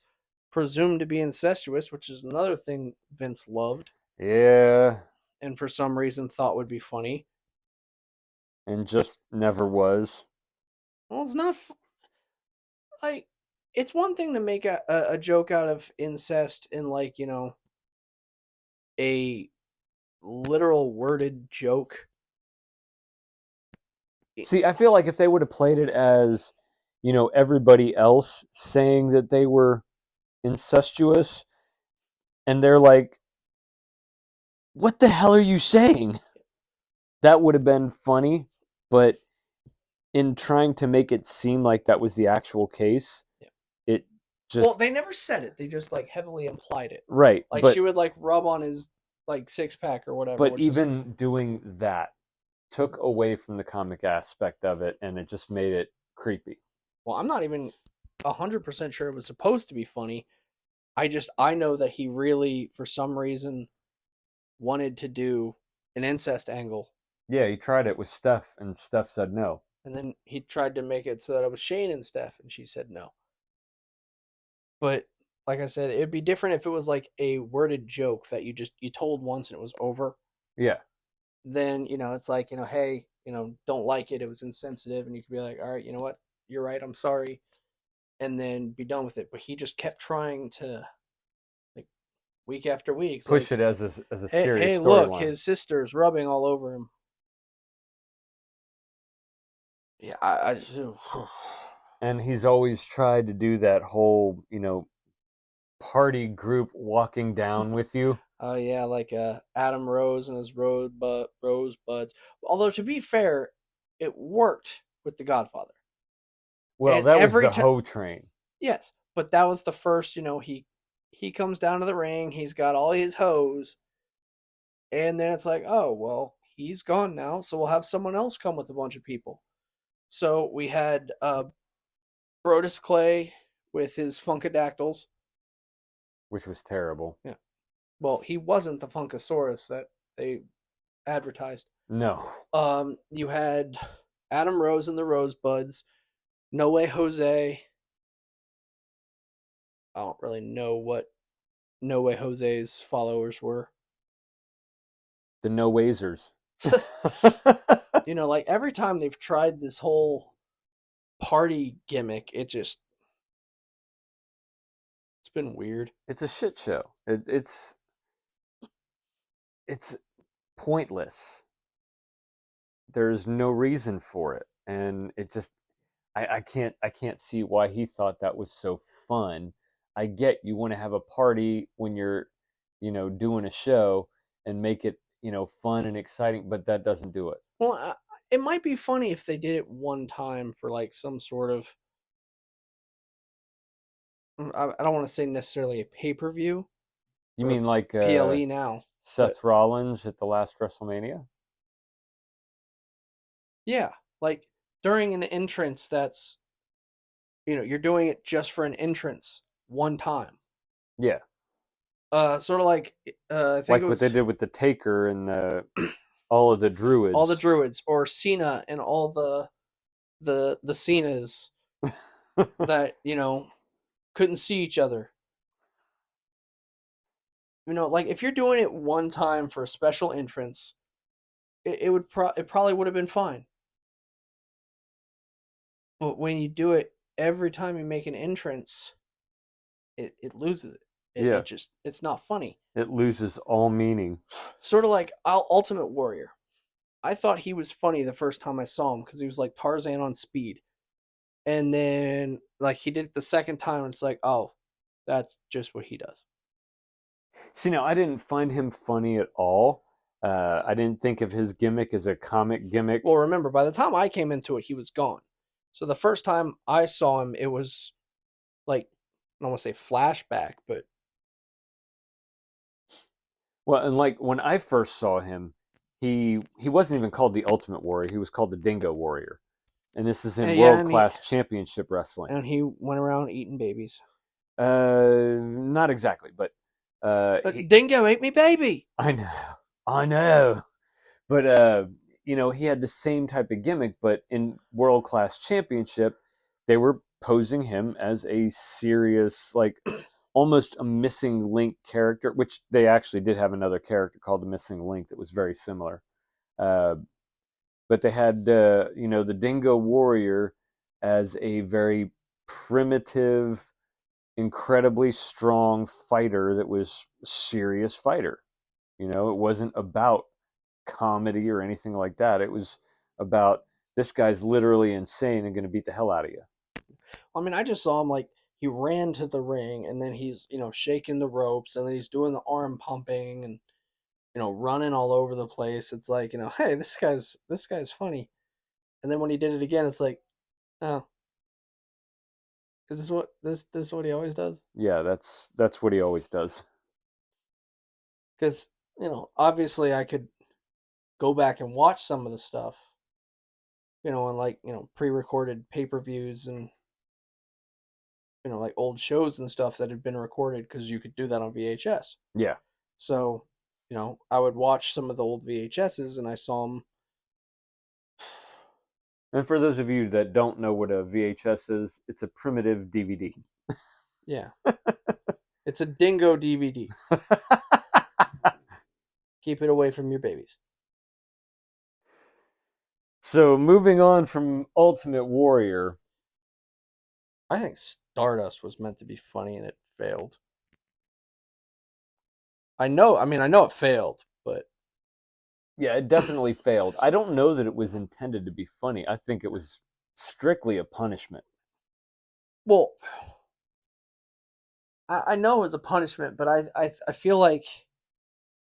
presumed to be incestuous, which is another thing Vince loved. Yeah. And for some reason thought would be funny. And just never was. Well, it's not like it's one thing to make a joke out of incest in like a literal worded joke. See, I feel like if they would have played it as, everybody else saying that they were incestuous, and they're like, what the hell are you saying? That would have been funny, but in trying to make it seem like that was the actual case, Yeah. It just they never said it. They just like heavily implied it. Right. Like she would like rub on his like six pack or whatever. But even doing that took away from the comic aspect of it, and it just made it creepy. Well, I'm not even 100% sure it was supposed to be funny. I know that he really, for some reason, wanted to do an incest angle. Yeah, he tried it with Steph, and Steph said no. And then he tried to make it so that it was Shane and Steph, and she said no. But like I said, it'd be different if it was like a worded joke that you told once and it was over. Yeah. Then it's like hey, don't like it. It was insensitive, and you could be like, all right, you know what, you're right, I'm sorry, and then be done with it. But he just kept trying to like week after week push like, it as a serious hey, storyline. Look, his sister's rubbing all over him. Yeah, I and he's always tried to do that whole, party group walking down with you. Oh yeah, like Adam Rose and his rosebuds. Although to be fair, it worked with the Godfather. Well, And that was the hoe train. Yes, but that was the first. He comes down to the ring. He's got all his hoes, and then it's like, oh well, he's gone now, so we'll have someone else come with a bunch of people. So we had Brodus Clay with his Funkadactyls, which was terrible. Yeah. Well, he wasn't the Funkasaurus that they advertised. No. You had Adam Rose and the Rosebuds, No Way Jose. I don't really know what No Way Jose's followers were. The No Wazers. Like every time they've tried this whole party gimmick, it's been weird. It's a shit show. It's pointless. There's no reason for it, and it just I can't see why he thought that was so fun. I get you want to have a party when you're doing a show and make it fun and exciting, but that doesn't do it. Well, it might be funny if they did it one time for like some sort of I don't want to say necessarily a pay-per-view. You mean like PLE now? Seth Rollins at the last WrestleMania? Yeah, like during an entrance that's you're doing it just for an entrance one time. Yeah. Sort of like I think like it was what they did with the Taker and the all of the all the druids. druids, or Cena and all the Cenas that couldn't see each other. Like if you're doing it one time for a special entrance, it probably would have been fine. But when you do it every time you make an entrance, it loses it. Yeah, It's not funny. it loses all meaning. Sort of like Ultimate Warrior. I thought he was funny the first time I saw him because he was like Tarzan on speed. And then like he did it the second time, and it's like, oh, that's just what he does. See, now I didn't find him funny at all. I didn't think of his gimmick as a comic Well, gimmick. remember, by the time I came into it, he was gone. So the first time I saw him, it was like, I don't want to say flashback, but Well, and like when I first saw him, he wasn't even called the Ultimate Warrior. He was called the Dingo Warrior, and this is in yeah, World Class Championship Wrestling. and he went around eating babies. Not exactly, but Dingo ate me baby. I know, I know, but he had the same type of gimmick, but in World Class Championship, they were posing him as a serious, like almost a missing link character, which they actually did have another character called the Missing Link that was very similar. Uh, but they had, the Dingo Warrior as a very primitive, incredibly strong fighter that was a serious fighter. It wasn't about comedy or anything like that. It was about this guy's literally insane and going to beat the hell out of you. I mean, I just saw him like he ran to the ring, and then he's shaking the ropes, and then he's doing the arm pumping and running all over the place. It's like hey, this guy's funny. And then when he did it again, it's like, oh, is this what he always does? Yeah, that's what he always does. Because obviously I could go back and watch some of the stuff, on like pre-recorded pay-per-views and like old shows and stuff that had been recorded because you could do that on VHS. Yeah. So I would watch some of the old VHSs and I saw them. And for those of you that don't know what a VHS is, it's a primitive DVD. Yeah, it's a dingo DVD. Keep it away from your babies. So moving on from Ultimate Warrior, I think Stardust was meant to be funny and it failed. I know it failed, but yeah, it definitely failed. I don't know that it was intended to be funny. I think it was strictly a punishment. well, I know it was a punishment, but I feel like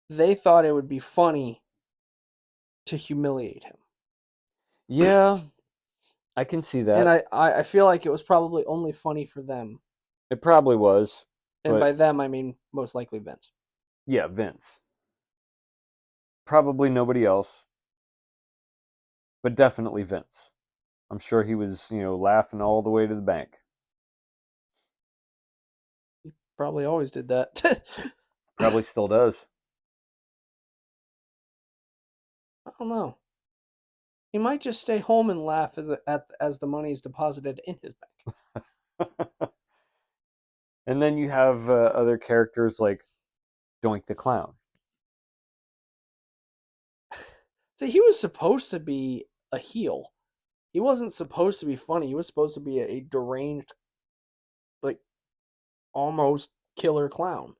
they thought it would be funny to humiliate him. Yeah, I can see And that. I feel like it was probably only funny for them. It probably was, And but by them, I mean most likely Vince. yeah, Vince. Probably nobody else, but definitely Vince. I'm sure he was, laughing all the way to the bank. He probably always did that. Probably still does. I don't know. He might just stay home and laugh as the money is deposited in his bank. And then you have other characters like Doink the Clown. So he was supposed to be a heel. He wasn't supposed to be funny. He was supposed to be a deranged, like almost killer clown.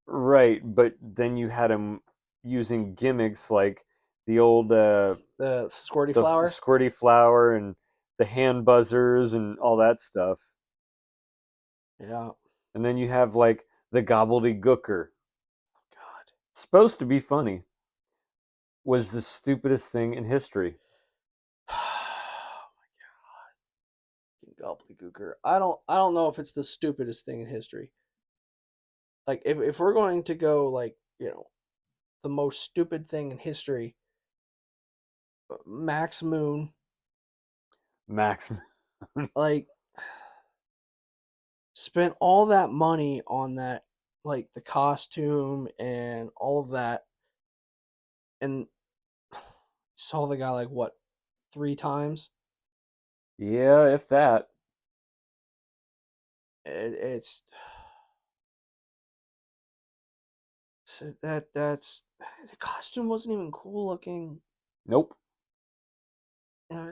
Right, but then you had him using gimmicks like the old The squirty the flower. squirty flower and the hand buzzers and all that stuff. Yeah. And then you have like the gobbledygooker. God. Supposed to be funny. Was the stupidest thing in history. Gobbledygooker. I don't know if it's the stupidest thing in history. Like if we're going to go like, the most stupid thing in history, Max Moon, Max. like spent all that money on that, like the costume and all of that, and saw the guy like what 3 times. Yeah, if that. It's so that's the costume wasn't even cool looking. Nope. Uh,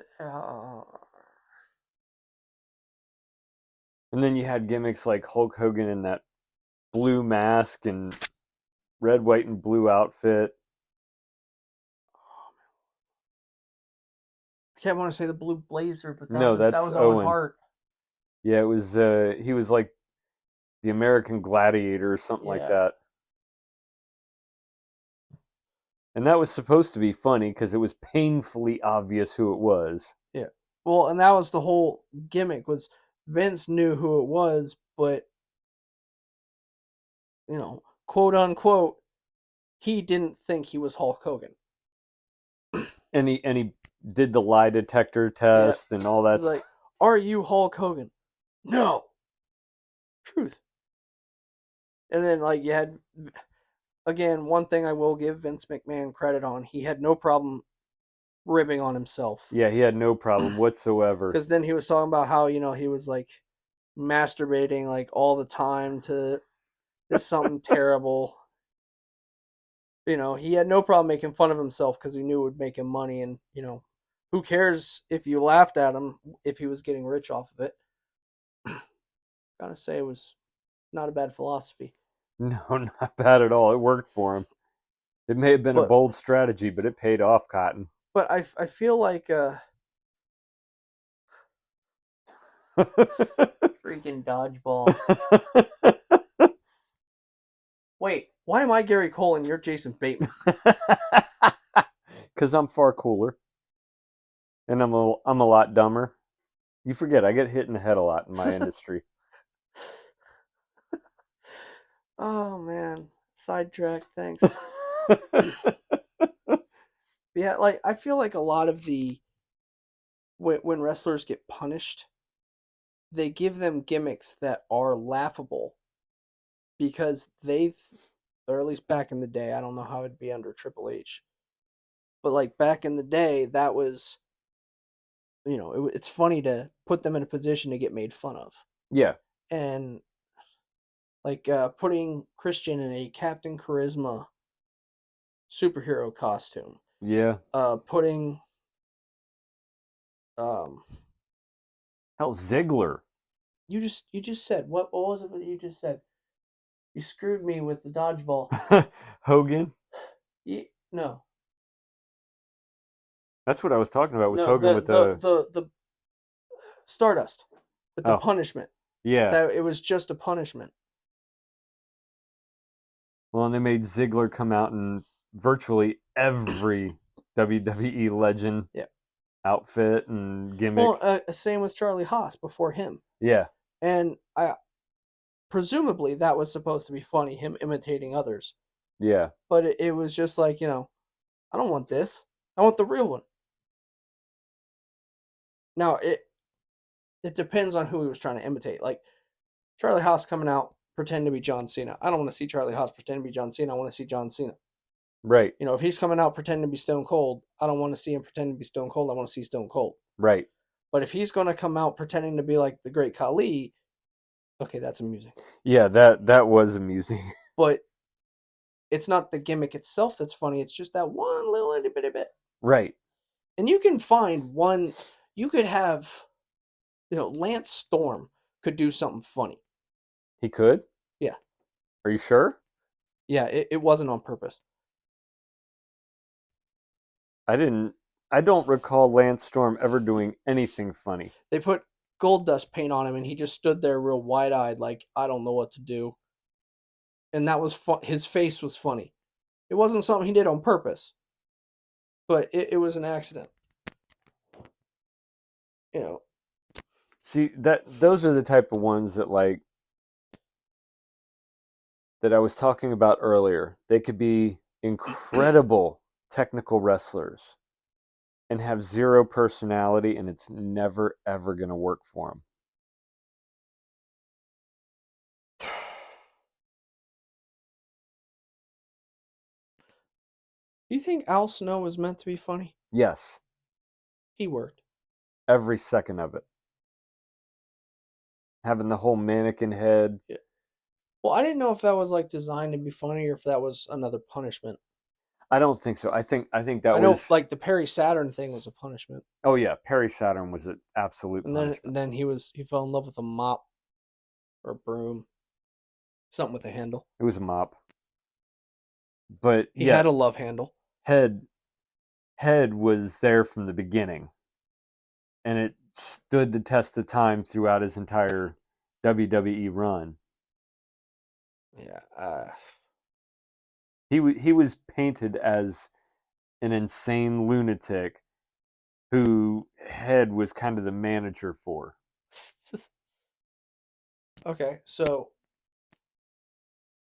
And then you had gimmicks like Hulk Hogan in that blue mask and red, white, and blue outfit. I can't want to say the blue blazer, but No, that that's was Owen Owen. Hart. Yeah, it was. He was like the American Gladiator or something like Yeah, that. And that was supposed to be funny because it was painfully obvious who it was. yeah. Well, and that was the whole gimmick was Vince knew who it was, but quote unquote, he didn't think he was Hulk Hogan. And he did the lie detector Yeah, test and all that he's stuff. like, "Are you Hulk Hogan?" No, truth. And then like you had again one thing I will give Vince McMahon credit on. He had no problem ribbing on himself. Yeah, he had no problem whatsoever. Because then he was talking about how he was like masturbating like all the time to this something terrible. He had no problem making fun of himself because he knew it would make him money, and who cares if you laughed at him if he was getting rich off of it. Gotta say it was not a bad philosophy. No, not bad at all. It worked for him. It may have been a But bold strategy, but it paid off, Cotton. I feel like freaking dodgeball. Wait, why am I Gary Cole and you're Jason Bateman? Because I'm far cooler, and I'm a lot dumber. You forget I get hit in the head a lot in my industry. Oh man, sidetrack. Thanks. Yeah, like I feel like a lot of the when wrestlers get punished, they give them gimmicks that are laughable because or at least back in the day, I don't know how it'd be under Triple H, but like back in the day, that was it's funny to put them in a position to get made fun of, Yeah, and like putting Christian in a Captain Charisma superhero costume, yeah. putting um Hell, Ziggler. you just said what was it that you just said? You screwed me with the dodgeball. Hogan. No, That's what I was talking about. Was no, Hogan the with the the? the the Stardust with the Oh, punishment. yeah. That it was just a punishment. Well, and they made Ziggler come out in virtually every WWE legend Yeah. outfit and Well, gimmick. same with Charlie Haas before him, Yeah, and I presumably that was supposed to be funny, him imitating others, yeah, but it was just like I don't want this. I want the real one. Now it depends on who he was trying to imitate. Like Charlie Haas coming out pretending to be John Cena. I don't want to see Charlie Haas pretend to be John Cena. I want to see John Cena. right, If he's coming out pretending to be Stone Cold, I don't want to see him pretending to be Stone Cold. I want to see Stone Cold. right. But if he's going to come out pretending to be like the Great Khali, okay, that's amusing. Yeah, that was amusing. But it's not the gimmick itself that's funny. It's just that one little itty bitty bit. Right. And you can find one. You could have, Lance Storm could do something funny. He could. Yeah, Are you sure? yeah. It wasn't on purpose. I didn't. I don't recall Lance Storm ever doing anything funny. They put gold dust paint on him, and he just stood there real wide eyed, like I don't know what to do. And that was fun. His face was funny. It wasn't something he did on purpose, but it was an accident. You know, See, that those are the type of ones that that I was talking about earlier. They could be incredible technical wrestlers and have zero personality, and it's never ever going to work for them. do you think Al Snow was meant to be funny? Yes, He worked. every second of it. Having the whole mannequin head. Yeah. Well, I didn't know if that was like designed to be funny or if that was another punishment. I don't think so. I think that I was. know, like the Perry Saturn thing was a punishment, Oh yeah, Perry Saturn was an absolute and then punishment. and then he fell in love with a mop or a broom, something with a handle. It was a mop. But He yeah, had a love handle. head head was there from the beginning, and it stood the test of time throughout his entire WWE run. Yeah. He was painted as an insane lunatic who Head was kind of the manager for. Okay, so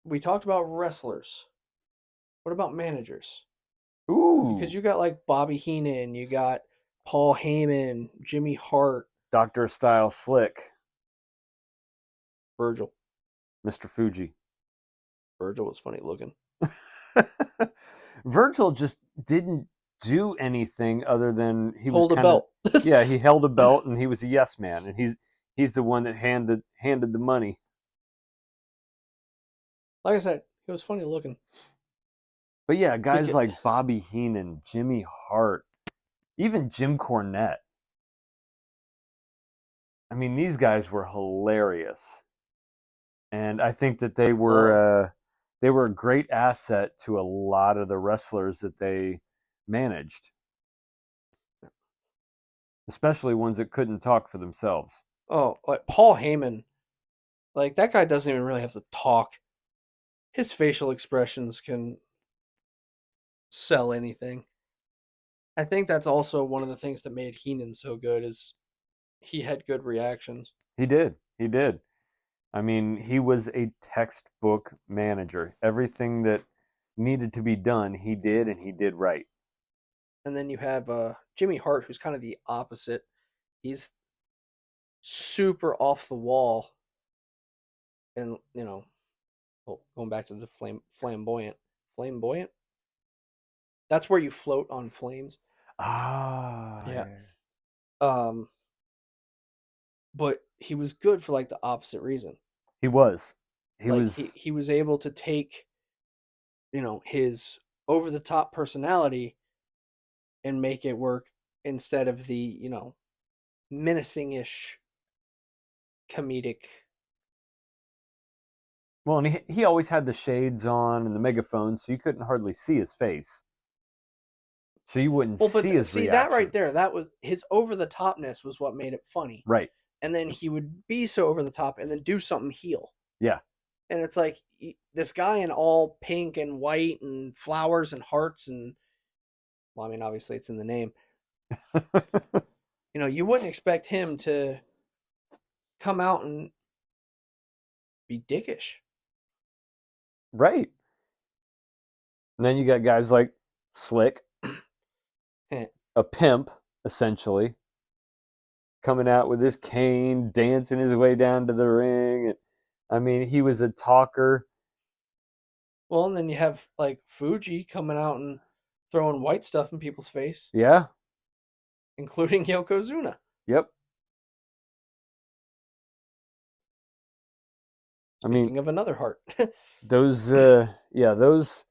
we talked about wrestlers. What about managers? Because Ooh, you got like Bobby Heenan, you got Paul Heyman, Jimmy Hart, Doctor Style Slick, Virgil. Mr. Fuji. Virgil was funny looking. Virgil just didn't do anything other than he was Hold a kind of, belt. yeah, he held a belt and he was a yes man, and he's the one that handed the money. Like I said, he was funny looking. But yeah, He guys could, like Bobby Heenan, Jimmy Hart, even Jim Cornette. I mean, these guys were hilarious, and I think that well, they were a great asset to a lot of the wrestlers that they managed, especially ones that couldn't talk for themselves. oh, like Paul Heyman, like that guy doesn't even really have to talk. His facial expressions can sell anything. I think that's also one of the things that made Heenan so good is he had good reactions. He did. He did. I mean, he was a textbook manager. Everything that needed to be done, he did, and he did right. And then you have Jimmy Hart, who's kind of the opposite. He's super off the wall, and well, going back to the flamboyant. That's where you float on flames. Ah, Yeah. yeah. Um, but he was good for like the opposite reason. He was. He Like was. he was able to take his over the top personality and make it work instead of the menacing ish comedic. Well, and he always had the shades on and the megaphone, so you couldn't hardly see his face. So you wouldn't Well, see but his see that right there, reactions. that was his over the topness was what made it funny. Right. And then he would be so over the top and then do something heel. Yeah. And it's like this guy in all pink and white and flowers and hearts and well, I mean, obviously it's in the name. You wouldn't expect him to come out and be dickish. Right. And then you got guys like Slick, a pimp, essentially, coming out with his cane, dancing his way down to the ring. I mean, he was a talker. Well, and then you have like Fuji coming out and throwing white stuff in people's face, Yeah. including Yokozuna. Yep. I mean, Speaking of another heart. those yeah, those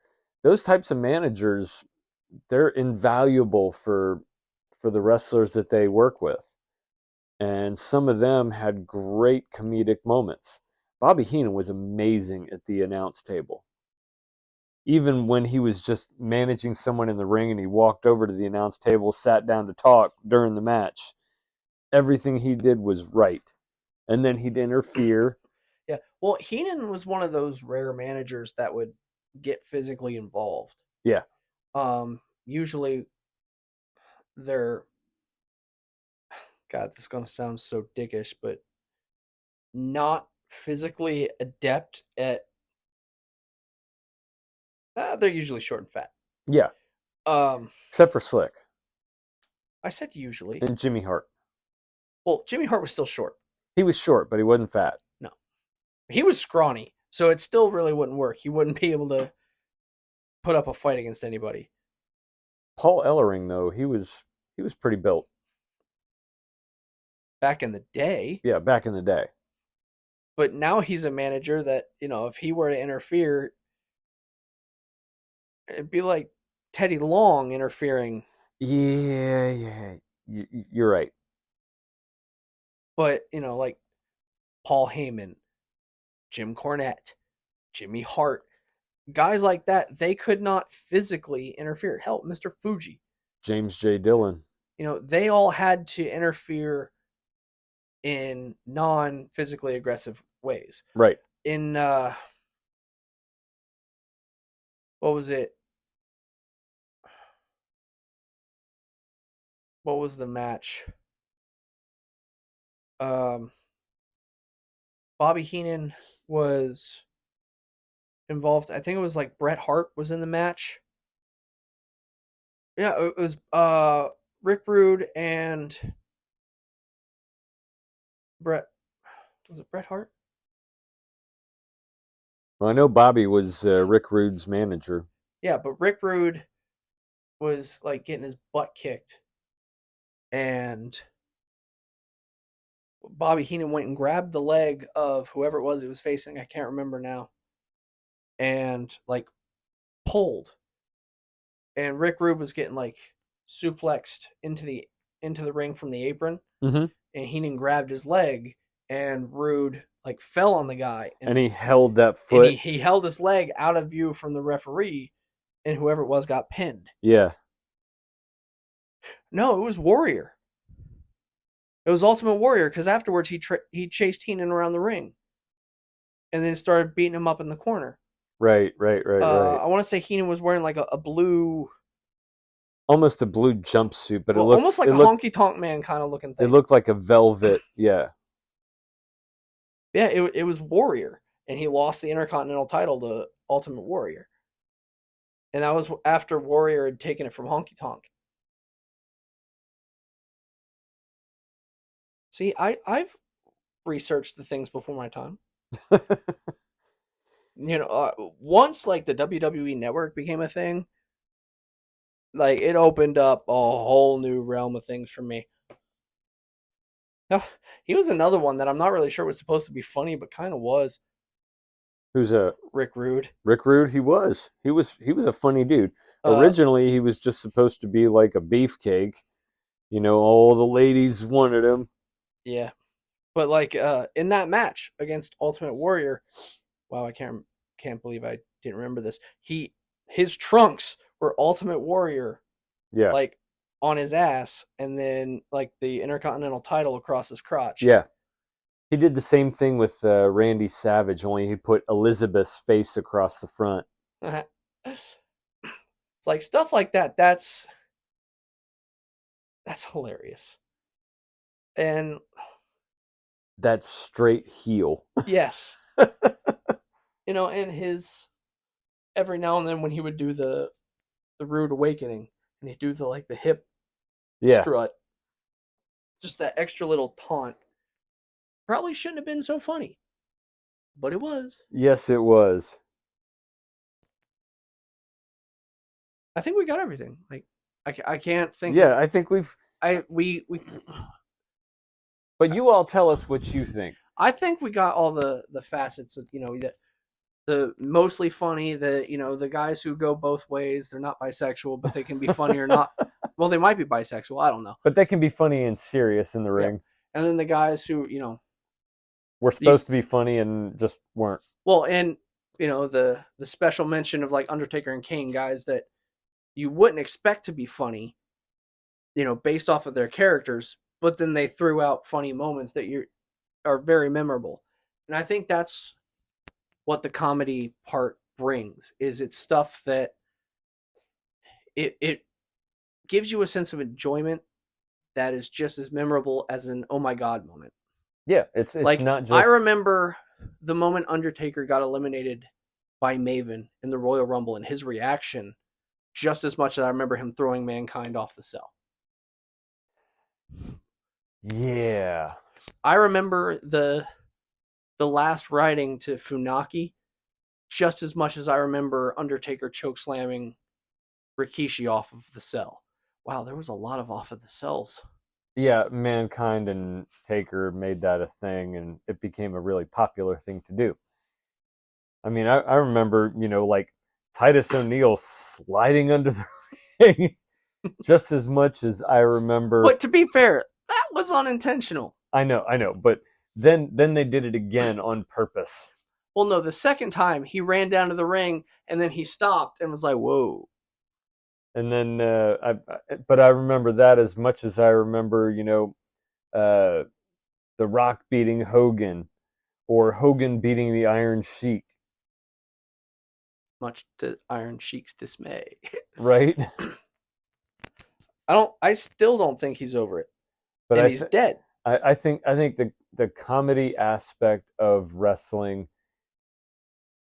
types of managers, they're invaluable for the wrestlers that they work with. And some of them had great comedic moments. Bobby Heenan was amazing at the announce table. Even when he was just managing someone in the ring and he walked over to the announce table, sat down to talk during the match, everything he did was right. And then he'd interfere. Yeah. Well, Heenan was one of those rare managers that would get physically involved. Yeah. Usually they're God, this is gonna sound so dickish, but not physically adept at they're usually short and fat. Yeah. Um Except for Slick I said usually. and Jimmy Hart. Well, Jimmy Hart was still short. He was short, but he wasn't fat. No. He was scrawny, so it still really wouldn't work. He wouldn't be able to put up a fight against anybody. Paul Ellering, though, he was pretty built. back in the day. Yeah, back in the day. But now he's a manager that, if he were to interfere, it'd be like Teddy Long interfering. Yeah, yeah, you're right. But, like Paul Heyman, Jim Cornette, Jimmy Hart, guys like that, they could not physically interfere. Hell, Mr. Fuji, James J. Dillon. they all had to interfere in non-physically aggressive ways. Right. In what was it? What was the match? Um, Bobby Heenan was involved. I think it was like Bret Hart was in the match. Yeah, it was Rick Rude and Bret. Was it Bret Hart? Well, I know Bobby was Rick Rude's manager. Yeah, but Rick Rude was like getting his butt kicked, and Bobby Heenan went and grabbed the leg of whoever it was he was facing. I can't remember now, and like pulled, and Rick Rude was getting like suplexed into the ring from the apron, Mm-hmm. and Heenan grabbed his leg, and Rude like fell on the guy, And he held that and foot. he held his leg out of view from the referee, and whoever it was got pinned. Yeah. No, it was Warrior. It was Ultimate Warrior because afterwards he chased Heenan around the ring, and then started beating him up in the corner. Right. I want to say Heenan was wearing like a blue, Almost a blue jumpsuit, but well, it looked almost like a honky tonk man kind of looking thing. It looked like a velvet. Yeah. Yeah, it was Warrior, and he lost the Intercontinental title to Ultimate Warrior, and that was after Warrior had taken it from Honky Tonk. See, I've researched the things before my time. Once like the WWE Network became a thing, like it opened up a whole new realm of things for me. Now, he was another one that I'm not really sure was supposed to be funny, but kind of was. Who's a Rick Rude? Rick Rude? He was a funny dude. Originally, he was just supposed to be like a beefcake. All the ladies wanted him. Yeah, but like in that match against Ultimate Warrior, wow, I can't believe I didn't remember this. His trunks were Ultimate Warrior, Yeah. like on his ass, and then like the Intercontinental title across his crotch. Yeah. He did the same thing with Randy Savage, only he put Elizabeth's face across the front. It's like stuff like that. That's hilarious. And that's straight heel. Yes. And his every now and then when he would do the Rude Awakening and he'd do the hip strut, just that extra little taunt. Probably shouldn't have been so funny, but it was. Yes, it was. I think we got everything. Like, I can't think. Yeah, I think we. But you all tell us what you think. I think we got all the facets of the mostly funny. The guys who go both ways. They're not bisexual, but they can be funny or not. Well, they might be bisexual. I don't know. But they can be funny and serious in the ring. Yeah. And then the guys who were supposed to be funny and just weren't. Well, and the special mention of like Undertaker and Kane, guys that you wouldn't expect to be funny, based off of their characters, but then they threw out funny moments that are very memorable. And I think that's what the comedy part brings, is it's stuff that it gives you a sense of enjoyment that is just as memorable as an oh my god moment. Yeah, it's like, not just. I remember the moment Undertaker got eliminated by Maven in the Royal Rumble and his reaction just as much as I remember him throwing Mankind off the cell. Yeah. I remember the last riding to Funaki just as much as I remember Undertaker chokeslamming Rikishi off of the cell. Wow, there was a lot of off of the cells. Yeah, Mankind and Taker made that a thing, and it became a really popular thing to do. I mean, I remember, like Titus O'Neil sliding under the ring just as much as I remember. But to be fair, that was unintentional. I know, but then they did it again on purpose. Well, no, the second time he ran down to the ring and then he stopped and was like, "Whoa." And then, but I remember that as much as I remember, uh, The Rock beating Hogan, or Hogan beating the Iron Sheik. Much to Iron Sheik's dismay. Right? I still don't think he's over it. But And he's dead. I think the comedy aspect of wrestling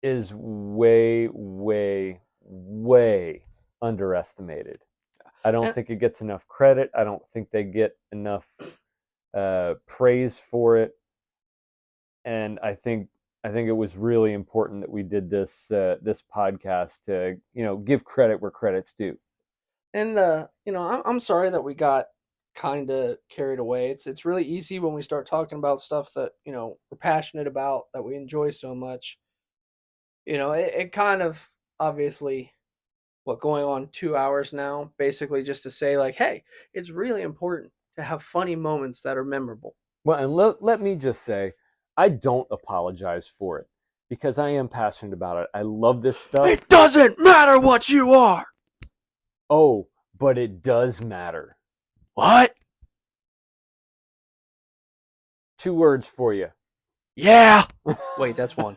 is way, way, way underestimated. I don't think it gets enough credit. I don't think they get enough praise for it. And I think it was really important that we did this podcast to give credit where credit's due. And I'm sorry that we got kind of carried away. It's really easy when we start talking about stuff that we're passionate about, that we enjoy so much. It kind of obviously going on 2 hours now, basically just to say like, hey, it's really important to have funny moments that are memorable. Well, and let me just say, I don't apologize for it because I am passionate about it. I love this stuff. It doesn't matter what you are. Oh, but it does matter. What? 2 words for you. Yeah. Wait, that's one.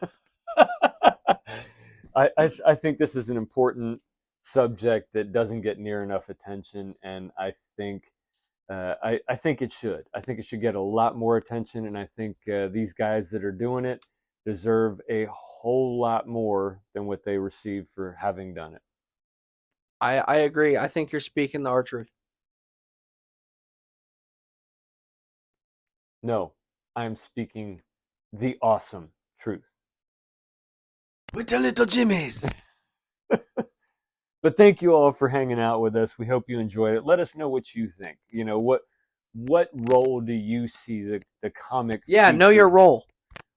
I think this is an important subject that doesn't get near enough attention, and I think it should. I think it should get a lot more attention, and I think these guys that are doing it deserve a whole lot more than what they receive for having done it. I agree. I think you're speaking our truth. No, I'm speaking the awesome truth. With the little Jimmys. But thank you all for hanging out with us. We hope you enjoyed it. Let us know what you think. What role do you see the comic? Yeah, feature? know your role.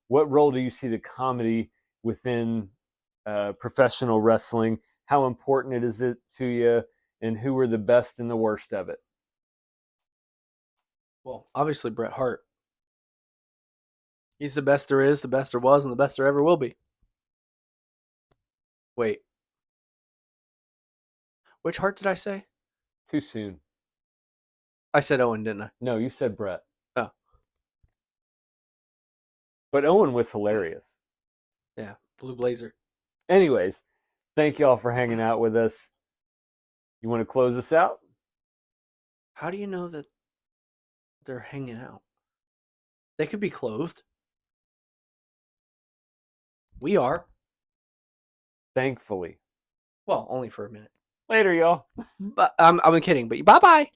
What role do you see the comedy within professional wrestling? How important is it to you? And who are the best and the worst of it? Well, obviously Bret Hart. He's the best there is, the best there was, and the best there ever will be. Wait. Which Hart did I say? Too soon. I said Owen, didn't I? No, you said Bret. Oh. But Owen was hilarious. Yeah, Blue Blazer. Anyways, thank you all for hanging out with us. You want to close us out? How do you know that they're hanging out? They could be clothed. We are. Thankfully. Well, only for a minute. Later, y'all. But I'm kidding. But bye-bye.